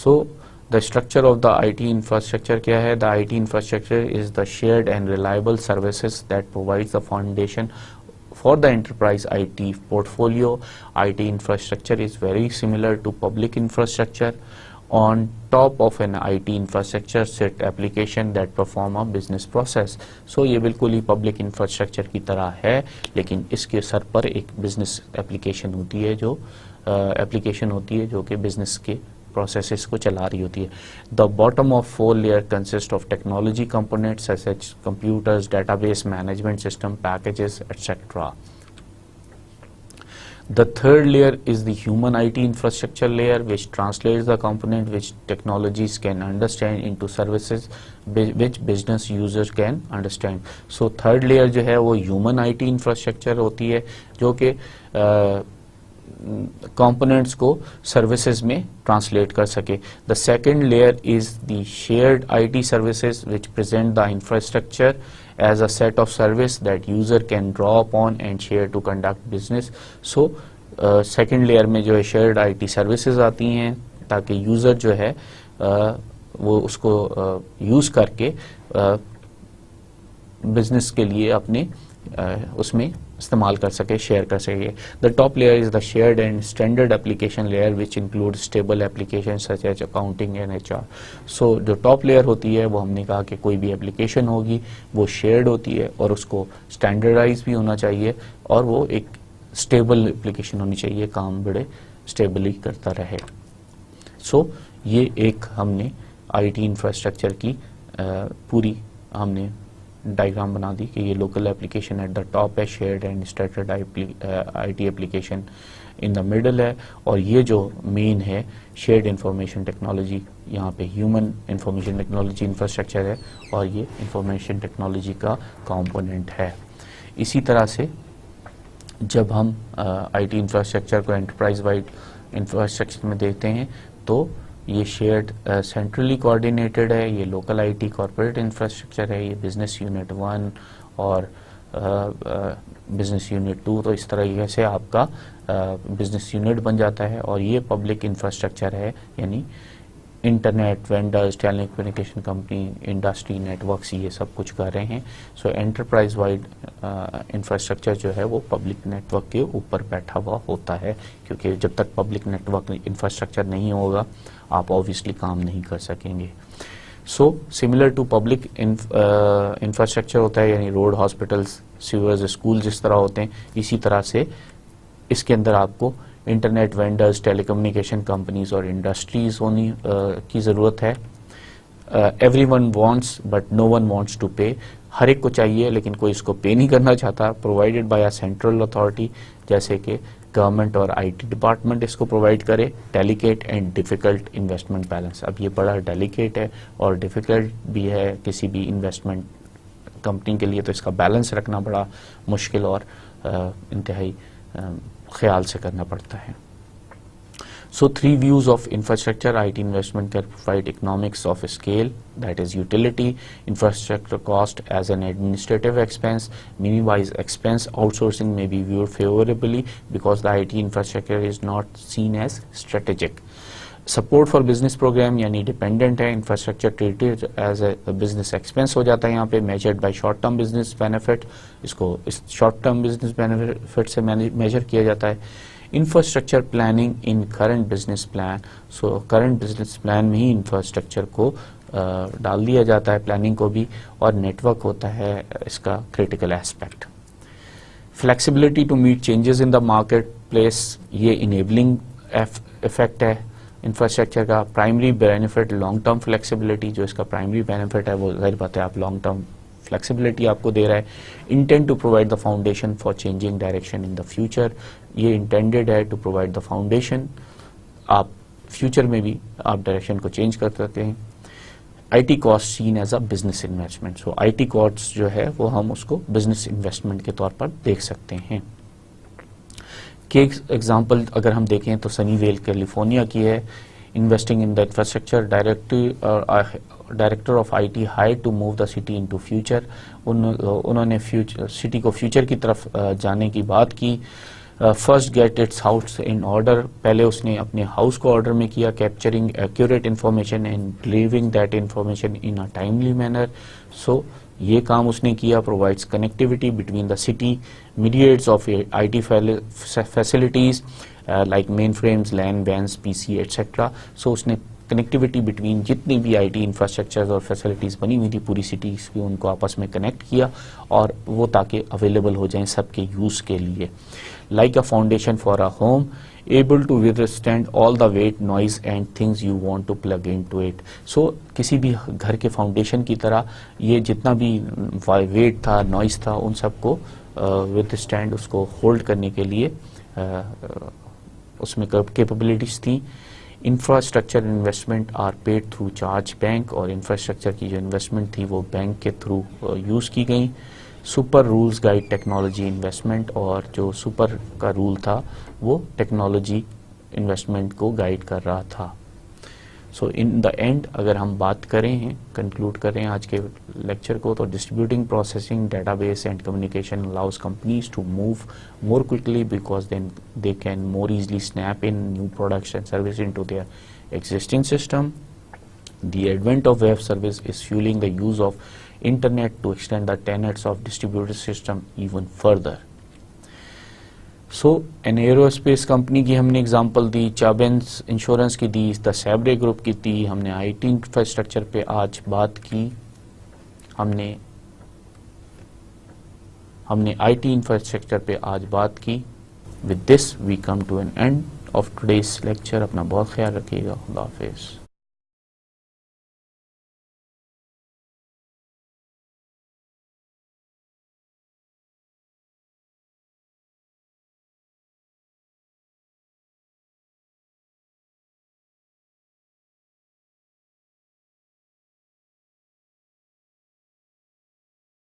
سو the structure of the IT infrastructure کیا ہے؟ The IT infrastructure is the shared and reliable services that provides the foundation for the enterprise IT portfolio. IT infrastructure is very similar to public infrastructure. On top of an IT infrastructure sit application that perform a business process. So یہ بالکل ہی public infrastructure کی طرح ہے لیکن اس کے سر پر ایک business application ہوتی ہے جو کہ بزنس کے پروسیسز کو چلا رہی ہوتی ہے. The bottom of 4 layer consist of technology components such as computers, database management system, packages, etc. The third layer is the human IT infrastructure layer, which translates the component which technologies can understand into services which business users can understand. So third layer جو ہے وہ human IT infrastructure ہوتی ہے جو کہ components کو services میں translate کر سکے. The second layer is the shared IT services which present the infrastructure as a set of service that user can draw upon and share to conduct business. So second layer میں جو ہے shared IT services آتی ہیں تاکہ user جو ہے وہ اس کو use کر کے business کے لیے اپنے اس میں استعمال کر سکے, شیئر کر سکے. The top layer is the shared and standard application layer which includes stable applications such as accounting and HR. So جو ٹاپ لیئر ہوتی ہے وہ ہم نے کہا کہ کوئی بھی اپلیکیشن ہوگی وہ شیئرڈ ہوتی ہے اور اس کو اسٹینڈرڈائز بھی ہونا چاہیے اور وہ ایک اسٹیبل اپلیکیشن ہونی چاہیے, کام بڑے اسٹیبلی کرتا رہے. سو یہ ایک ہم نے آئی ٹی انفراسٹرکچر کی پوری ہم نے ڈائیگرام بنا دی کہ یہ local application at the top ہے, shared and standard I T application in the middle ہے, اور یہ جو مین ہے شیئرڈ انفارمیشن ٹیکنالوجی, یہاں پہ ہیومن انفارمیشن ٹیکنالوجی انفراسٹرکچر ہے اور یہ انفارمیشن ٹیکنالوجی کا کمپوننٹ ہے. اسی طرح سے جب ہم آئی ٹی انفراسٹرکچر کو انٹرپرائز وائڈ انفراسٹرکچر میں دیکھتے ہیں تو یہ شیئرڈ سینٹرلی کوآرڈینیٹڈ ہے, یہ local I T corporate infrastructure ہے, یہ بزنس یونٹ 1 اور بزنس یونٹ 2, تو اس طرح سے آپ کا بزنس یونٹ بن جاتا ہے. اور یہ پبلک انفراسٹرکچر ہے یعنی انٹرنیٹ وینڈرز, ٹیلی کمیونیکیشن کمپنی, انڈسٹری نیٹورکس, یہ سب کچھ کر رہے ہیں. سو انٹرپرائز وائڈ انفراسٹرکچر جو ہے وہ پبلک نیٹ ورک کے اوپر بیٹھا ہوا ہوتا ہے, کیونکہ جب تک پبلک نیٹ ورک انفراسٹرکچر نہیں ہوگا آپ آبویسلی کام نہیں کر سکیں گے. سو سملر ٹو پبلک انفراسٹرکچر ہوتا ہے یعنی روڈ, ہاسپٹلس, سیورز, اسکول جس طرح ہوتے ہیں, اسی طرح سے اس کے اندر آپ کو internet vendors, telecommunication companies اور انڈسٹریز ہونے کی ضرورت ہے. Everyone wants but no one wants to pay, ہر ایک کو چاہیے لیکن کوئی اس کو پے نہیں کرنا چاہتا. Provided by a central authority, جیسے کہ گورنمنٹ اور آئی ٹی ڈپارٹمنٹ اس کو پرووائڈ کرے. Delicate and difficult investment balance, اب یہ بڑا ڈیلیکیٹ ہے اور ڈیفیکلٹ بھی ہے کسی بھی انویسٹمنٹ کمپنی کے لیے, تو اس کا بیلنس رکھنا بڑا مشکل اور انتہائی خیال سے کرنا پڑتا ہے. So 3 views of infrastructure. IT investment can provide economics of scale, that is utility. Infrastructure cost as an administrative expense. Minimize expense. Outsourcing may be viewed favorably because the IT infrastructure is not seen as strategic. Support for business program یعنی dependent ہے, infrastructure treated as a business expense ہو جاتا ہے یہاں پہ. Measured by short term business benefit, اس کو اس شارٹ ٹرم بزنس بینیفٹ سے میجر کیا جاتا ہے. Infrastructure planning in current business plan, so current business plan میں ہی انفراسٹرکچر کو ڈال دیا جاتا ہے, پلاننگ کو بھی, اور نیٹ ورک ہوتا ہے اس کا critical aspect. Flexibility to meet changes in the marketplace, یہ انیبلنگ افیکٹ ہے انفراسٹرکچر کا. Primary benefit long term flexibility, جو اس کا پرائمری بینیفٹ ہے وہ ظاہر بات ہے آپ لانگ ٹرم فلیکسیبلٹی آپ کو دے رہا ہے. Intend to provide the foundation for changing direction in the future, یہ انٹینڈیڈ ہے ٹو پرووائڈ دا فاؤنڈیشن, آپ فیوچر میں بھی آپ ڈائریکشن کو چینج کر سکتے ہیں. I T cost seen as a business investment, so I T cost جو ہے وہ ہم اس کو بزنس انویسٹمنٹ کے طور پر دیکھ سکتے ہیں. کہ ایگزامپل اگر ہم دیکھیں تو سنی ویل کیلیفورنیا کی ہے. investing in the infrastructure. Director of IT hired to move the city into future. انہوں نے سٹی کو فیوچر کی طرف جانے کی بات کی. First get its house in order. پہلے اس نے اپنے ہاؤس کو آرڈر میں کیا. Capturing accurate information and delivering that information in a timely manner. So یہ کام اس نے کیا. Provides connectivity between the city, mediates of I T facilities like mainframes, LAN, WANs, P C etcetera. So اس نے connectivity between جتنی بھی I T infrastructures اور فیسلٹیز بنی ہوئی تھی پوری سٹیز کی, ان کو آپس میں کنیکٹ کیا اور وہ تاکہ اویلیبل ہو جائیں سب کے یوز کے لیے. Like a foundation for a home, able to withstand all the weight, noise and things you want to plug into it. So کسی بھی گھر کے فاؤنڈیشن کی طرح یہ جتنا بھی ویٹ تھا, نوائز تھا, ان سب کو withstand, اس کو ہولڈ کرنے کے لیے اس میں کیپبلٹیز تھیں. Infrastructure investment are paid through charge bank, اور انفراسٹرکچر کی جو انویسٹمنٹ تھی وہ بینک کے تھرو یوز کی گئیں. Super rules guide technology investment, اور جو سپر کا رول تھا وہ ٹیکنالوجی انویسٹمنٹ کو گائیڈ کر رہا تھا. سو ان دا اینڈ اگر ہم بات کریں ہیں, کنکلوڈ کریں آج کے لیکچر کو, تو distributing, processing, data base and communication allows companies to move more quickly because then they can more easily snap in new products and services into their existing system. The advent of web service is fueling the use of internet to extend the tenets of distributed system even further. So N aerospace company کی ہم نے example دی, چابینس insurance کی دی, دا سیبرے group کی دی, ہم نے آئی T infrastructure پہ آج بات کی, ہم نے آئی ٹی انفراسٹرکچر پہ آج بات کی. With this we come to an end of today's lecture. اپنا بہت خیال رکھیے گا. اللہ حافظ.